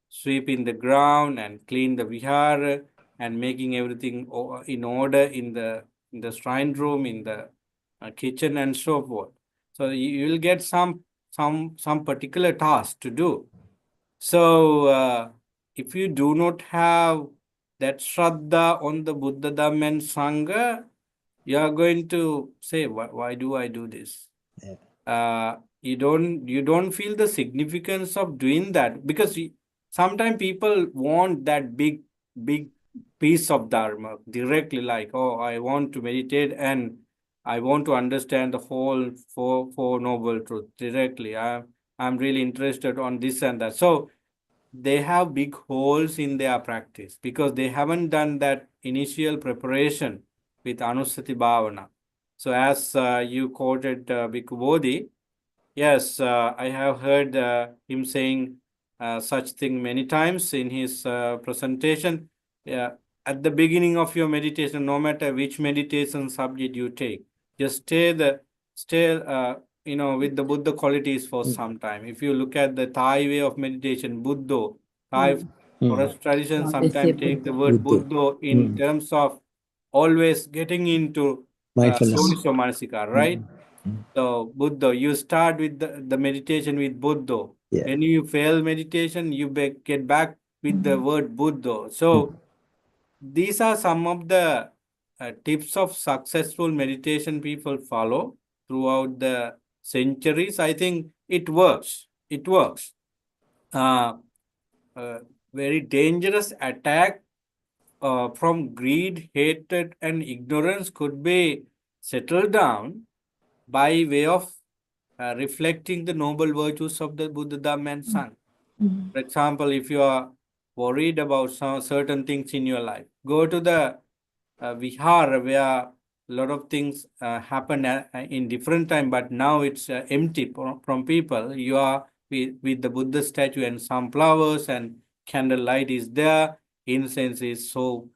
sweeping the ground and clean the vihara and making everything in order in the shrine room, in the kitchen, and so forth. So you will get some particular task to do. So if you do not have that shraddha on the Buddha, Dhamma, and Sangha, you are going to say, why do I do this? You don't feel the significance of doing that, because sometimes people want that big piece of dharma directly, like, oh, I want to meditate and I want to understand the whole four noble truth directly. I'm really interested on this and that. So they have big holes in their practice because they haven't done that initial preparation with Anusati Bhavana. So as you quoted Bhikkhu Bodhi, yes, I have heard him saying such thing many times in his presentation. Yeah, at the beginning of your meditation, no matter which meditation subject you take, just stay, with the Buddha qualities for some time. If you look at the Thai way of meditation, Buddha, Thai forest tradition They say sometimes take the Buddha. word Buddha. Buddha in terms of always getting into Mindfulness. Yonisho Manasika, right? So Buddha, you start with the meditation with Buddha. Yeah. When you fail meditation, you get back with the word Buddha. So these are some of the tips of successful meditation people follow throughout the centuries. I think it works. It works. Uh, very dangerous attack from greed, hatred, and ignorance could be settled down by way of reflecting the noble virtues of the Buddha, Dhamma, and Sangha. For example, if you are worried about some certain things in your life, go to the vihara where a lot of things happen in different time, but now it's empty from people. You are with the Buddha statue and some flowers and candlelight is there. Incense is so,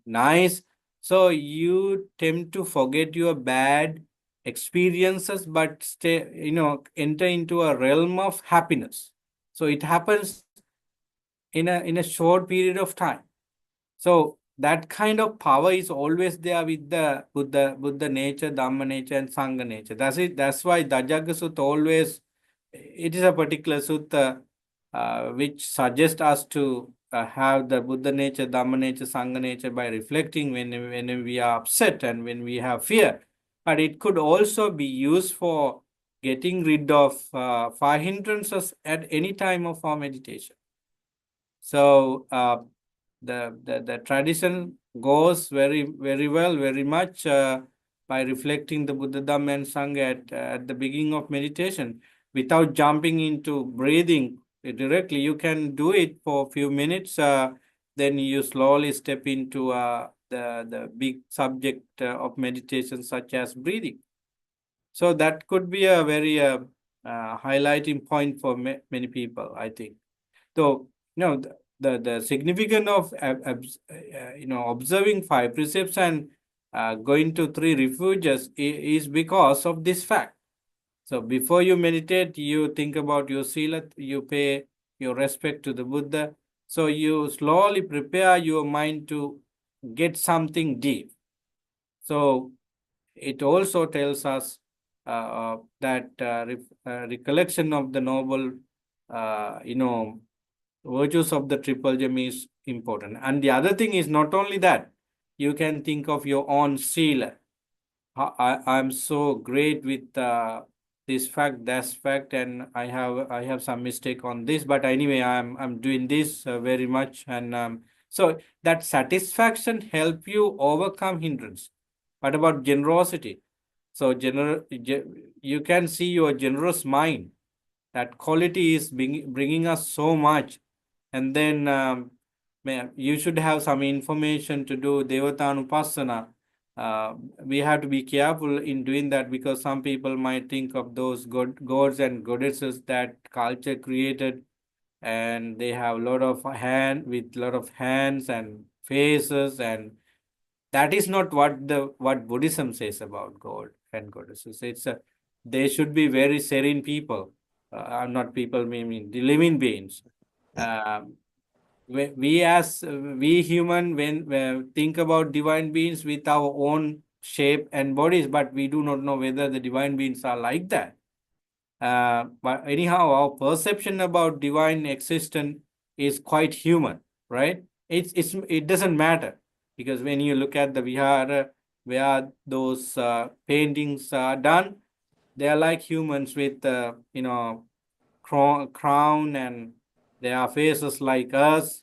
nice. So you tend to forget your bad experiences, but enter into a realm of happiness. So it happens in a short period of time. So that kind of power is always there with the Buddha nature, Dhamma nature, and Sangha nature. That's it. That's why Dajjagga Sutta always, it is a particular sutta which suggests us to have the Buddha nature, Dhamma nature, Sangha nature by reflecting when we are upset and when we have fear. But it could also be used for getting rid of five hindrances at any time of our meditation. So the tradition goes very well, very much by reflecting the Buddha, Dhamma, and Sangha at the beginning of meditation without jumping into breathing directly. You can do it for a few minutes. Then you slowly step into the big subject of meditation, such as breathing. So that could be a very highlighting point for many people, I think. So, the significance of observing five precepts and going to three refuges is because of this fact. So before you meditate, you think about your sila, you pay your respect to the Buddha. So you slowly prepare your mind to get something deep. So it also tells us that recollection of the noble, virtues of the triple gem is important. And the other thing is not only that, you can think of your own sila. I'm so great with this fact, that fact, and I have some mistake on this, but anyway, I'm doing this very much, and so that satisfaction help you overcome hindrance. What about generosity? So you can see your generous mind. That quality is bringing us so much. And then you should have some information to do Devatanupassana. We have to be careful in doing that because some people might think of those gods and goddesses that culture created, and they have a lot of hands and faces, and that is not what Buddhism says about God and goddesses. They should be very serene people. Not people, meaning the living beings. Um, we human when think about divine beings with our own shape and bodies, but we do not know whether the divine beings are like that. But anyhow, our perception about divine existence is quite human, right? It doesn't matter because when you look at the vihara where those paintings are done, they are like humans with crown, and their faces like us.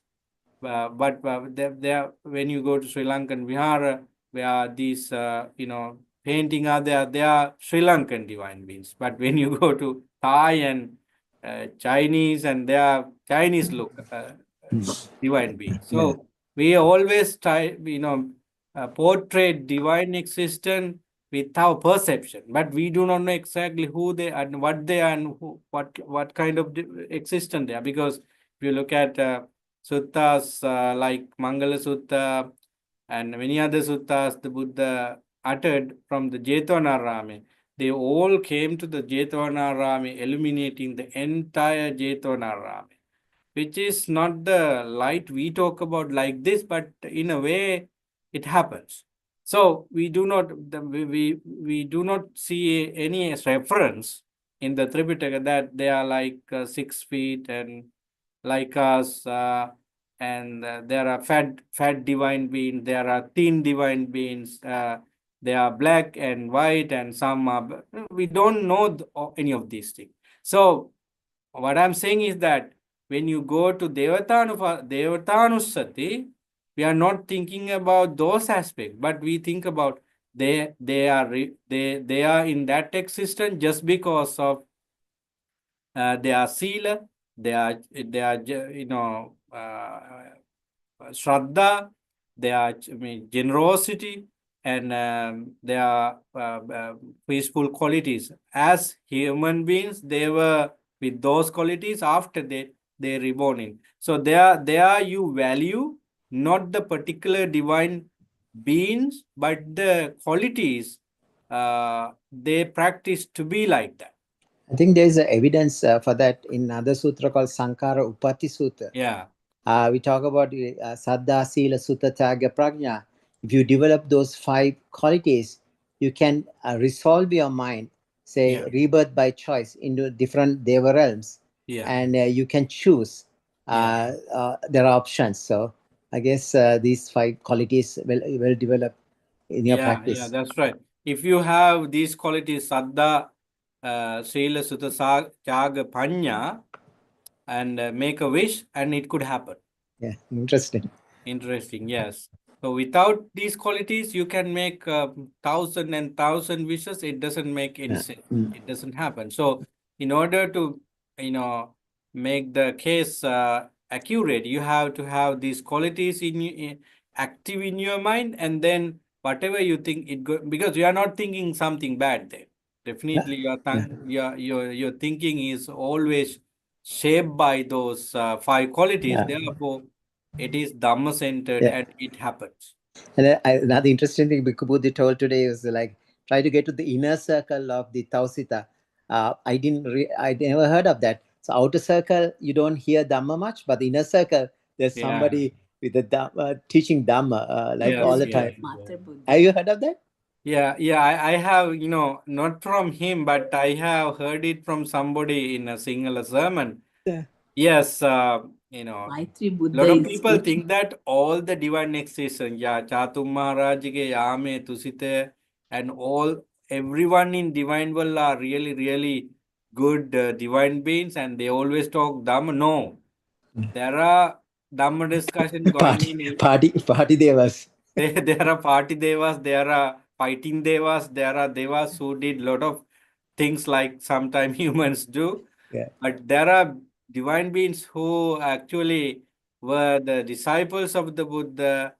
But when you go to Sri Lankan Vihara, where these painting are there, they are Sri Lankan divine beings. But when you go to Thai and Chinese, and they are Chinese look divine beings. So we always try, portray divine existence with our perception, but we do not know exactly who they are and what they are and what kind of existence they are. Because if you look at suttas like Mangala Sutta and many other suttas, the Buddha uttered from the Jetvanarami. They all came to the Jetvanarami, illuminating the entire Jetvanarami, which is not the light we talk about like this, but in a way it happens. So we do not we do not see any reference in the Tripitaka that they are like 6 feet and like us, and there are fat divine beings, there are thin divine beings, they are black and white, and some are. We don't know any of these things. So what I'm saying is that when you go to Devatanusati, we are not thinking about those aspects, but we think about they are in that existence just because of they are sila, they are Shraddha, their generosity, and their peaceful qualities. As human beings, they were with those qualities after they reborn in. So there you value not the particular divine beings, but the qualities they practice to be like that. I think there's evidence for that in another sutra called Sankara Upati Sutra. Yeah. We talk about Saddha, Sila, Sutta, Tyaga, Prajna. If you develop those 5 qualities, you can resolve your mind, say Yeah. rebirth by choice into different Deva realms, Yeah. and you can choose. Yeah. There are options. So I guess these 5 qualities will develop in your practice. That's right. If you have these qualities, Saddha, Sila, Sutta, Tyaga, Panya, and make a wish, and it could happen. Yeah, interesting. Interesting, yes. So without these qualities, you can make 1,000 wishes. It doesn't make any Yeah. sense. It doesn't happen. So in order to, make the case accurate, you have to have these qualities active in your mind, and then whatever you think it go, because you are not thinking something bad there. Yeah. Definitely, your Yeah. your thinking is always shaped by those 5 qualities. Yeah. Therefore, it is Dhamma centered Yeah. and it happens. And another interesting thing Bhikkhu Buddha told today was like, try to get to the inner circle of the Tausita. I never heard of that. So outer circle, you don't hear Dhamma much, but the inner circle, there's Yeah. somebody with the teaching Dhamma like all Yes, the yes. time. Have you heard of that? Yeah. I have, not from him, but I have heard it from somebody in a single sermon. Yeah. Yes, Maitri Buddha lot of is people think that all the divine existence, Chatum Maharajike, Yame, Tusite, and everyone in divine world are really, really good divine beings, and they always talk Dhamma. No, there are Dhamma discussion going in. Party devas. There are party devas, there are fighting devas, there are devas who did lot of things like sometimes humans do. Yeah. But there are divine beings who actually were the disciples of the Buddha.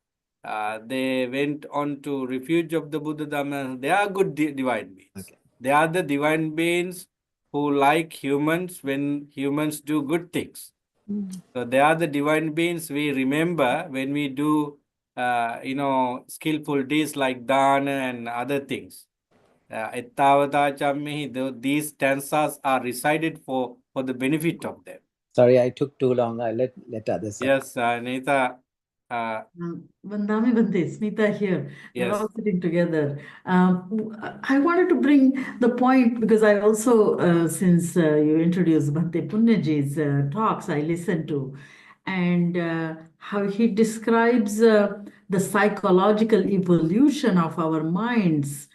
They went on to refuge of the Buddha Dhamma. They are good divine beings. Okay. They are the divine beings who like humans when humans do good things. So they are the divine beings we remember when we do, skillful deeds like dana and other things. Ettavata chammihi, these stanzas are recited for the benefit of them. Sorry, I took too long. I let others. Yes, Nita. Vandami Bante, Smita here. We're Yes. all sitting together. I wanted to bring the point because I also, since you introduced Bhante Punyaji's talks, I listened to, and how he describes the psychological evolution of our minds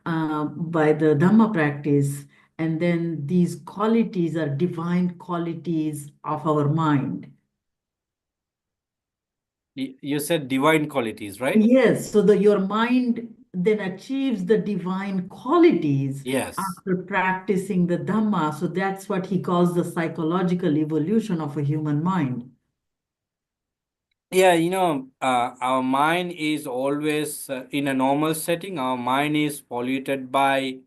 by the Dhamma practice. And then these qualities are divine qualities of our mind. You said divine qualities, right? Yes, so your mind then achieves the divine qualities Yes. after practicing the Dhamma. So that's what he calls the psychological evolution of a human mind. Yeah, our mind is always in a normal setting. Our mind is polluted by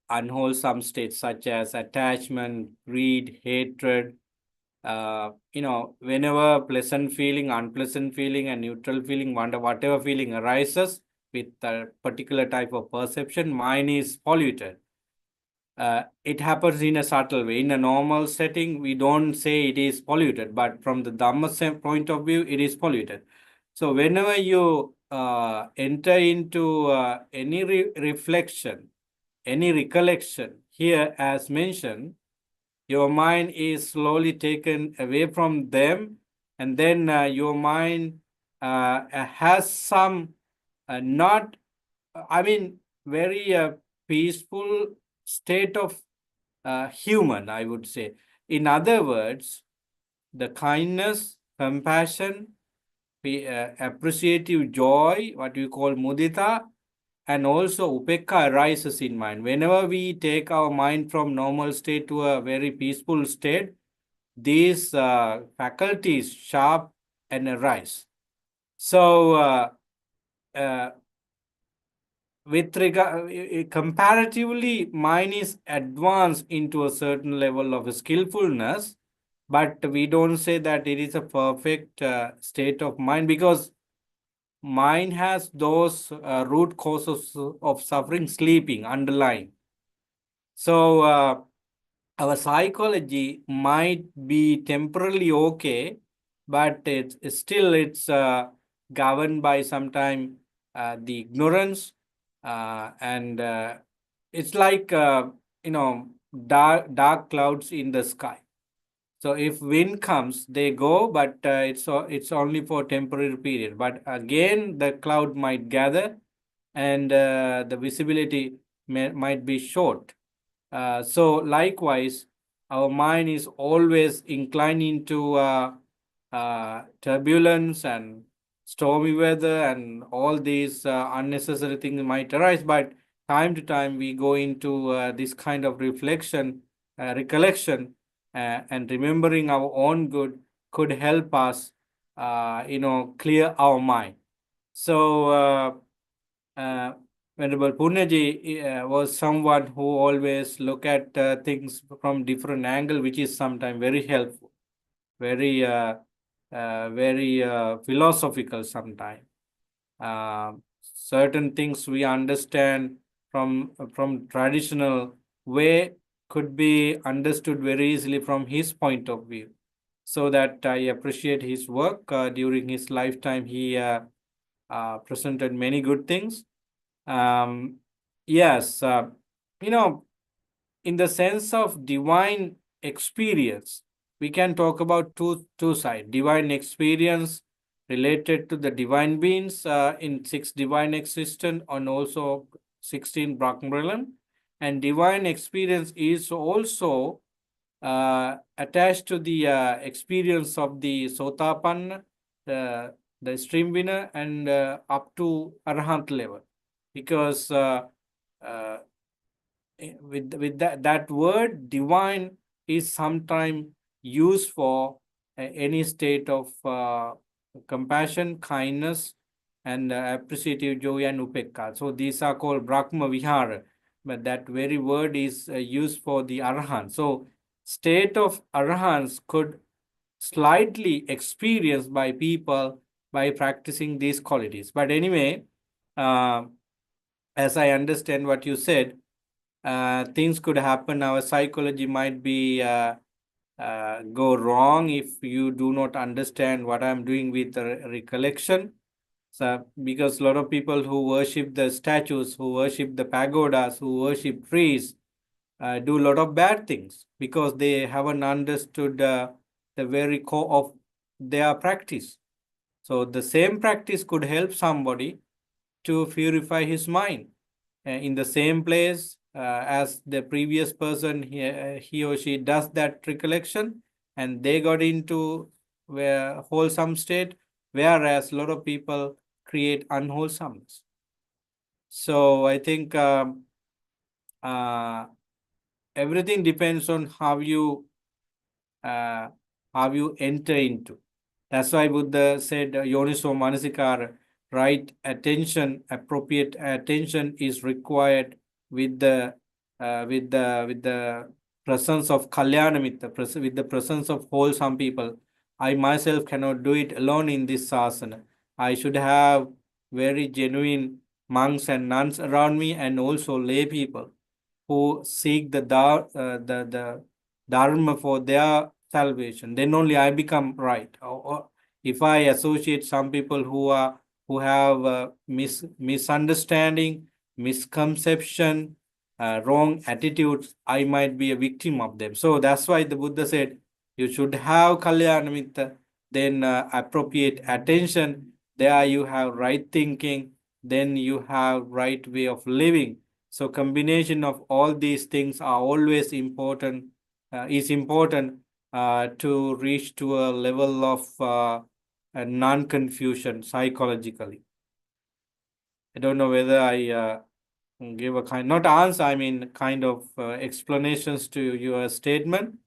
unwholesome states such as attachment, greed, hatred. Whenever pleasant feeling, unpleasant feeling, and neutral feeling, whatever feeling arises, with a particular type of perception, mind is polluted. It happens in a subtle way. In a normal setting, we don't say it is polluted, but from the Dhamma point of view, it is polluted. So whenever you enter into any reflection, any recollection, here as mentioned, your mind is slowly taken away from them, and then your mind has some not, I mean, very peaceful state of human, I would say. In other words, the kindness, compassion, appreciative joy, what we call mudita, and also upekka arises in mind. Whenever we take our mind from normal state to a very peaceful state, these faculties sharp and arise. So with regard, comparatively, mine is advanced into a certain level of skillfulness, but we don't say that it is a perfect state of mind, because mind has those root causes of suffering sleeping underlying. So our psychology might be temporarily okay, but it's governed by sometime the ignorance, and it's like dark clouds in the sky. So if wind comes, they go, but it's only for temporary period. But again, the cloud might gather, and the visibility might be short. So likewise, our mind is always inclined into turbulence and stormy weather, and all these unnecessary things might arise. But time to time, we go into this kind of reflection, recollection, and remembering our own good could help us, clear our mind. So Venerable Punyaji was someone who always look at things from different angle, which is sometimes very helpful, very philosophical sometimes. Certain things we understand from traditional way could be understood very easily from his point of view. So that I appreciate his work. During his lifetime, he presented many good things. Yes, in the sense of divine experience, we can talk about two sides. Divine experience related to the divine beings in 6 divine existence, and also 16 Brahma, and divine experience is also attached to the experience of the Sotapanna, the stream winner, and up to Arahant level, because with that word divine is sometimes used for any state of compassion, kindness, and appreciative joy and upekka. So these are called Brahma Vihara, but that very word is used for the Arahant. So state of Arahants could slightly experienced by people by practicing these qualities. But anyway, as I understand what you said, things could happen. Our psychology might be go wrong if you do not understand what I'm doing with the recollection. So, because a lot of people who worship the statues, who worship the pagodas, who worship trees, do a lot of bad things because they haven't understood the very core of their practice. So the same practice could help somebody to purify his mind in the same place as the previous person, he or she does that recollection, and they got into where wholesome state, whereas a lot of people create unwholesomeness. So I think everything depends on how you enter into. That's why Buddha said Yoniso Manasikara, right attention, appropriate attention is required with the presence of Kalyana Mitta, with the presence of wholesome people. I myself cannot do it alone in this asana. I should have very genuine monks and nuns around me, and also lay people who seek the dharma for their salvation. Then only I become right. Or if I associate some people who have misunderstanding, misconception, wrong attitudes, I might be a victim of them. So that's why the Buddha said you should have kalyana mitra, then appropriate attention. There you have right thinking, then you have right way of living. So combination of all these things are always important, is important to reach to a level of non-confusion psychologically. I don't know whether I give a kind, not answer, I mean kind of explanations to your statement.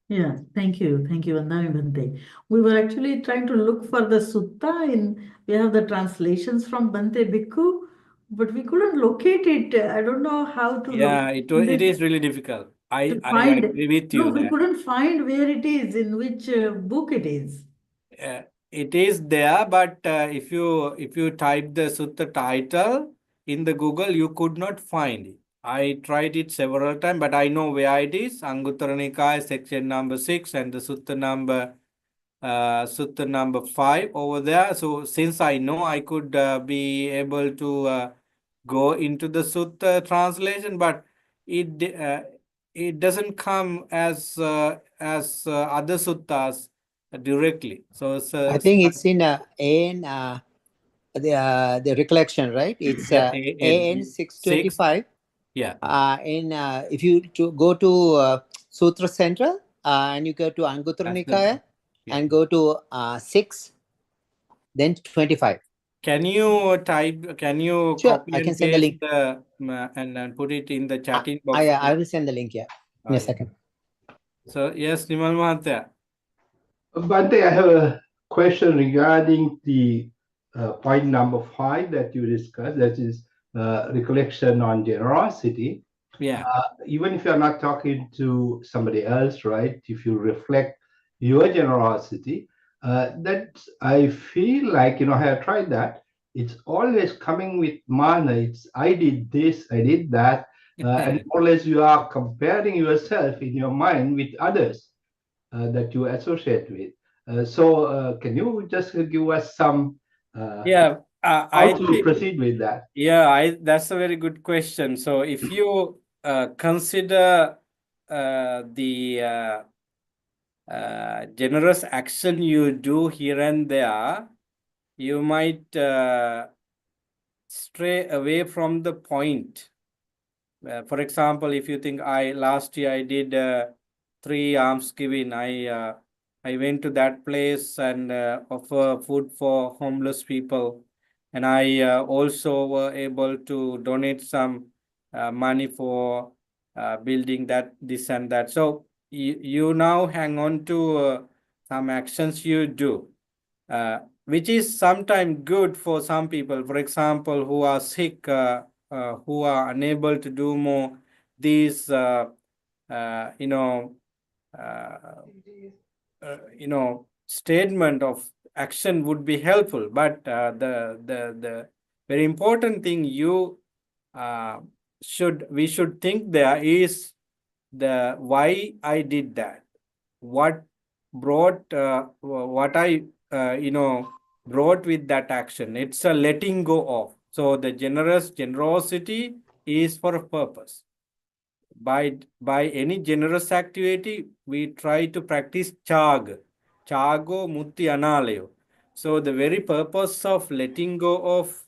Yeah, thank you. Thank you, Vandana Bhante. We were actually trying to look for the sutta we have the translations from Bhante Bhikkhu, but we couldn't locate it. I don't know how to Yeah, locate it it is really difficult. I to find. agree with No, you we that. couldn't find where it is, in which book it is. It is there, but if you type the sutta title in the Google, you could not find it. I tried it several times, but I know where it is. Anguttara Nikaya, section number 6, and the sutta number 5 over there. So since I know, I could be able to go into the sutta translation, but it doesn't come as other suttas directly. So I think it's in the recollection, right? It's yeah, AN six. 625. Yeah. If you go to Sutra Central and you go to Anguttara That's the, Nikaya yeah. and go to 6, then 25. Can you type? Can you Sure, copy I can and send the paste link. and put it in the chatting box? I will send the link, yeah, in a Yeah. second. So yes, Nimal Mahathir. Bante, I have a question regarding the point number 5 that you discussed, that is recollection on generosity. Yeah. Even if you're not talking to somebody else, right? If you reflect your generosity, that I feel like, I have tried that. It's always coming with mana. It's I did this, I did that, and always you are comparing yourself in your mind with others that you associate with. So can you just give us some Yeah. how I to think. proceed with that? Yeah, that's a very good question. So if you consider the generous action you do here and there, you might stray away from the point. For example, if you think last year I did 3 almsgiving, I went to that place and offer food for homeless people, and I also were able to donate some money for building this and that. So you now hang on to some actions you do, which is sometimes good for some people. For example, who are sick. Who are unable to do more these uh, you know uh, statement of action would be helpful, but the very important thing uh, we should think there is the why I did that, what brought what I brought with that action. It's a letting go of. So the generosity is for a purpose. By any generous activity, we try to practice chago mutti analayo. So the very purpose of letting go of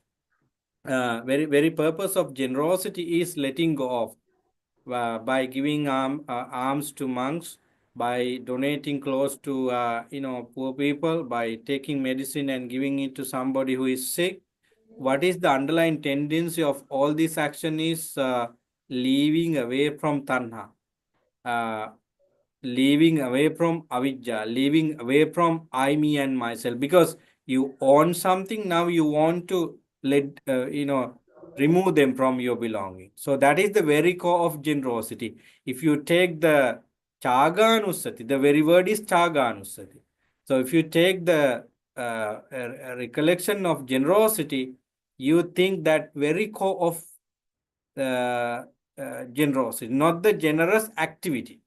very purpose of generosity is letting go of, by giving alms to monks, by donating clothes to poor people, by taking medicine and giving it to somebody who is sick. What is the underlying tendency of all this action is leaving away from tanha, uh, leaving away from avijja, leaving away from I, me, and myself. Because you own something, now you want to remove them from your belonging. So that is the very core of generosity. If you take the chaganusati, the very word is chaganusati. So if you take the recollection of generosity, you think that very core of generosity, not the generous activity.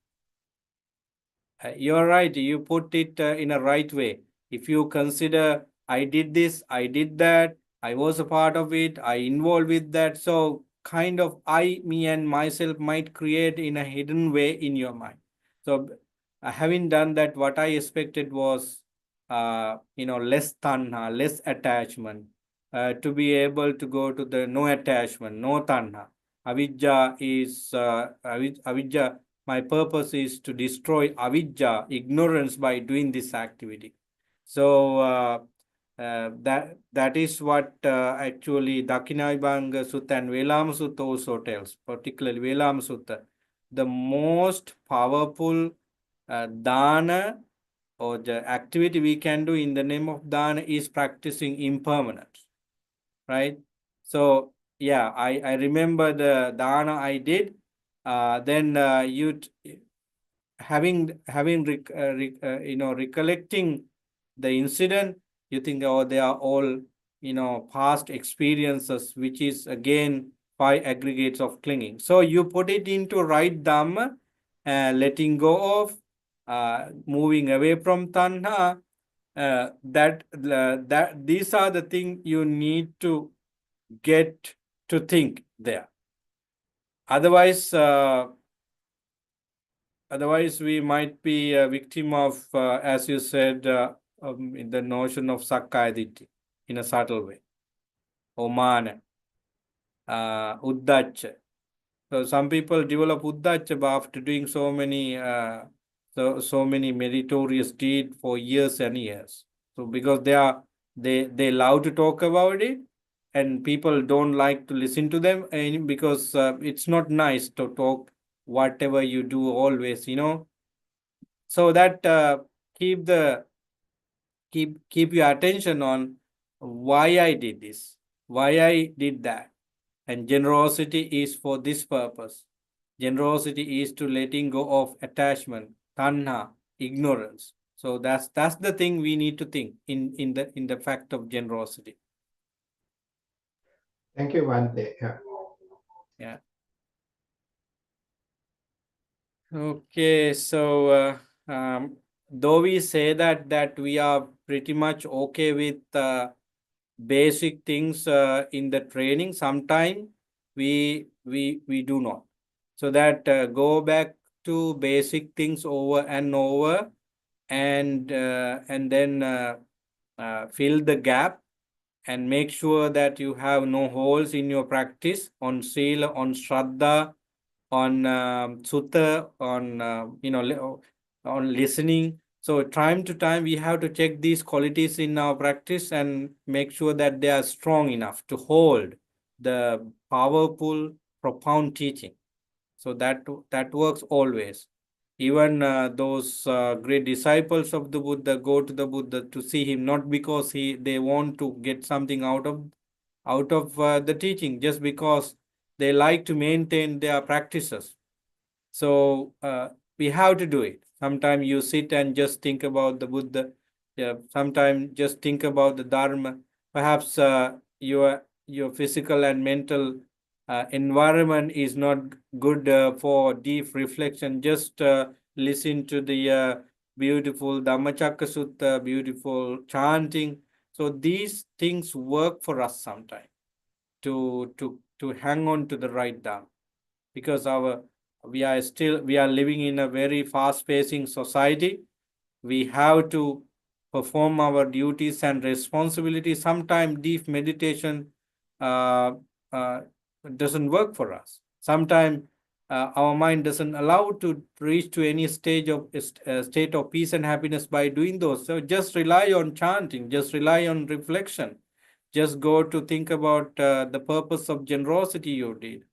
You're right. You put it in a right way. If you consider, I did this, I did that, I was a part of it, I involved with that. So kind of I, me and myself might create in a hidden way in your mind. So having done that, what I expected was, less tanha, less attachment, to be able to go to the no attachment, no tanha. Avidya, my purpose is to destroy avidya, ignorance, by doing this activity. So that is what actually Dakinabhanga Sutta and Velama Sutta also tells, particularly Velama Sutta. The most powerful dana or the activity we can do in the name of dana is practicing impermanence, right? So yeah, I remember the dana I did. Then recollecting the incident, you think, oh, they are all past experiences, which is again 5 aggregates of clinging. So you put it into right dhamma, letting go of, moving away from tanha. That these are the things you need to get to think there. Otherwise, we might be a victim of, as you said, in the notion of sakkayaditi in a subtle way, omana, uddacha. So some people develop uddacha after doing so many meritorious deeds for years and years. So because they love to talk about it, and people don't like to listen to them, and because it's not nice to talk whatever you do always, so that keep your attention on why I did this, why I did that. And generosity is for this purpose. Generosity is to letting go of attachment, tanha, ignorance. So that's the thing we need to think in the fact of generosity. Thank you, Bante. Yeah. Yeah. Okay, so though we say that we are pretty much okay with basic things in the training, sometimes we do not. So that go back to basic things over and over, and then fill the gap, and make sure that you have no holes in your practice on sila, on shraddha, on sutta, on on listening. So time to time we have to check these qualities in our practice and make sure that they are strong enough to hold the powerful, profound teaching. So that works always. Even those great disciples of the Buddha go to the Buddha to see him, not because they want to get something out of the teaching, just because they like to maintain their practices. So we have to do it. Sometimes you sit and just think about the Buddha. Yeah, sometimes just think about the Dharma. Perhaps your physical and mental environment is not good for deep reflection. Just listen to the beautiful Dhammacakka Sutta, beautiful chanting. So these things work for us sometimes to hang on to the right Dharma, because we are living in a very fast-pacing society. We have to perform our duties and responsibilities. Sometimes deep meditation uh, uh, doesn't work for us. Sometimes our mind doesn't allow to reach to any state of peace and happiness by doing those. So just rely on chanting, just rely on reflection, just go to think about the purpose of generosity you did.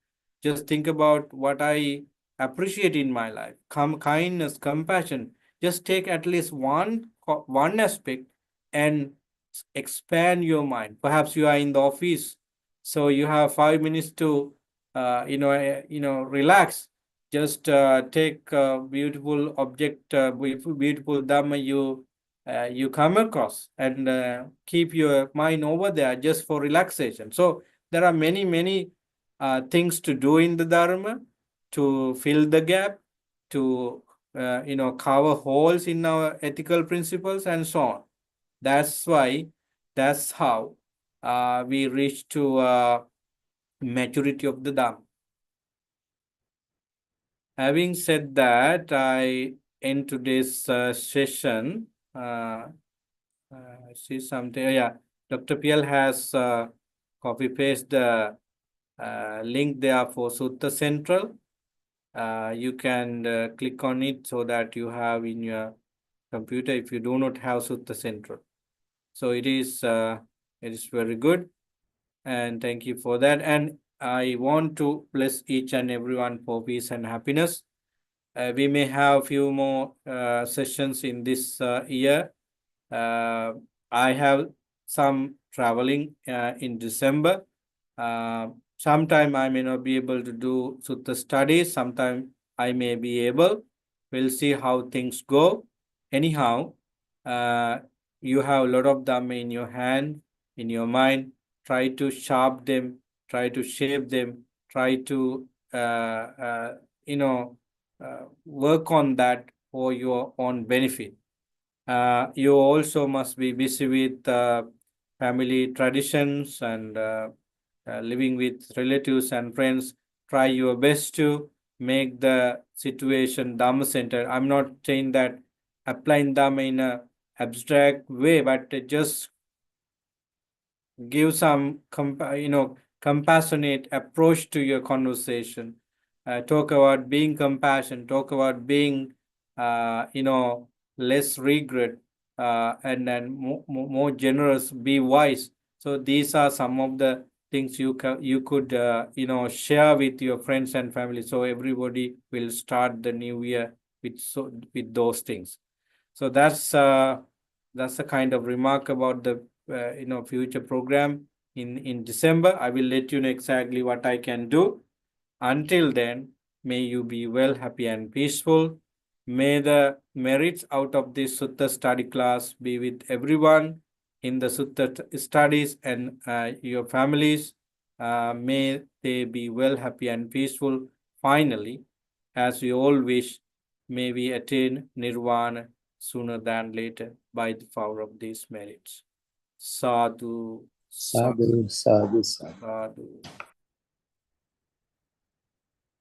Just think about what I appreciate in my life. Kindness, compassion. Just take at least one aspect and expand your mind. Perhaps you are in the office, so you have 5 minutes to relax. Just take a beautiful object, beautiful dhamma. you come across, and keep your mind over there just for relaxation. So there are many things to do in the Dharma to fill the gap, to cover holes in our ethical principles and so on. That's how we reach to maturity of the Dharma. Having said that, I end today's session. I see something. Yeah, Dr. PL has copy paste the link there for Sutta Central. You can click on it so that you have in your computer if you do not have Sutta Central. So it is very good, and thank you for that. And I want to bless each and everyone for peace and happiness. We may have a few more sessions in this year. I have some traveling in December. Sometime I may not be able to do Sutta studies. Sometime I may be able. We'll see how things go. Anyhow, you have a lot of them in your hand, in your mind. Try to sharp them. Try to shape them. Try to work on that for your own benefit. You also must be busy with family traditions and living with relatives and friends. Try your best to make the situation Dhamma centered. I'm not saying that applying Dhamma in an abstract way, but just give some compassionate approach to your conversation. Talk about being compassionate, talk about being less regret, and then more generous, be wise. So these are some of the things you could share with your friends and family, so everybody will start the new year with those things. So that's the kind of remark about the future program in December. I will let you know exactly what I can do. Until then, may you be well, happy and peaceful. May the merits out of this Sutta study class be with everyone in the Sutta studies and your families. May they be well, happy and peaceful. Finally, as we all wish, may we attain Nirvana sooner than later by the power of these merits. Sadhu, Sadhu, sadhu, sadhu. sadhu.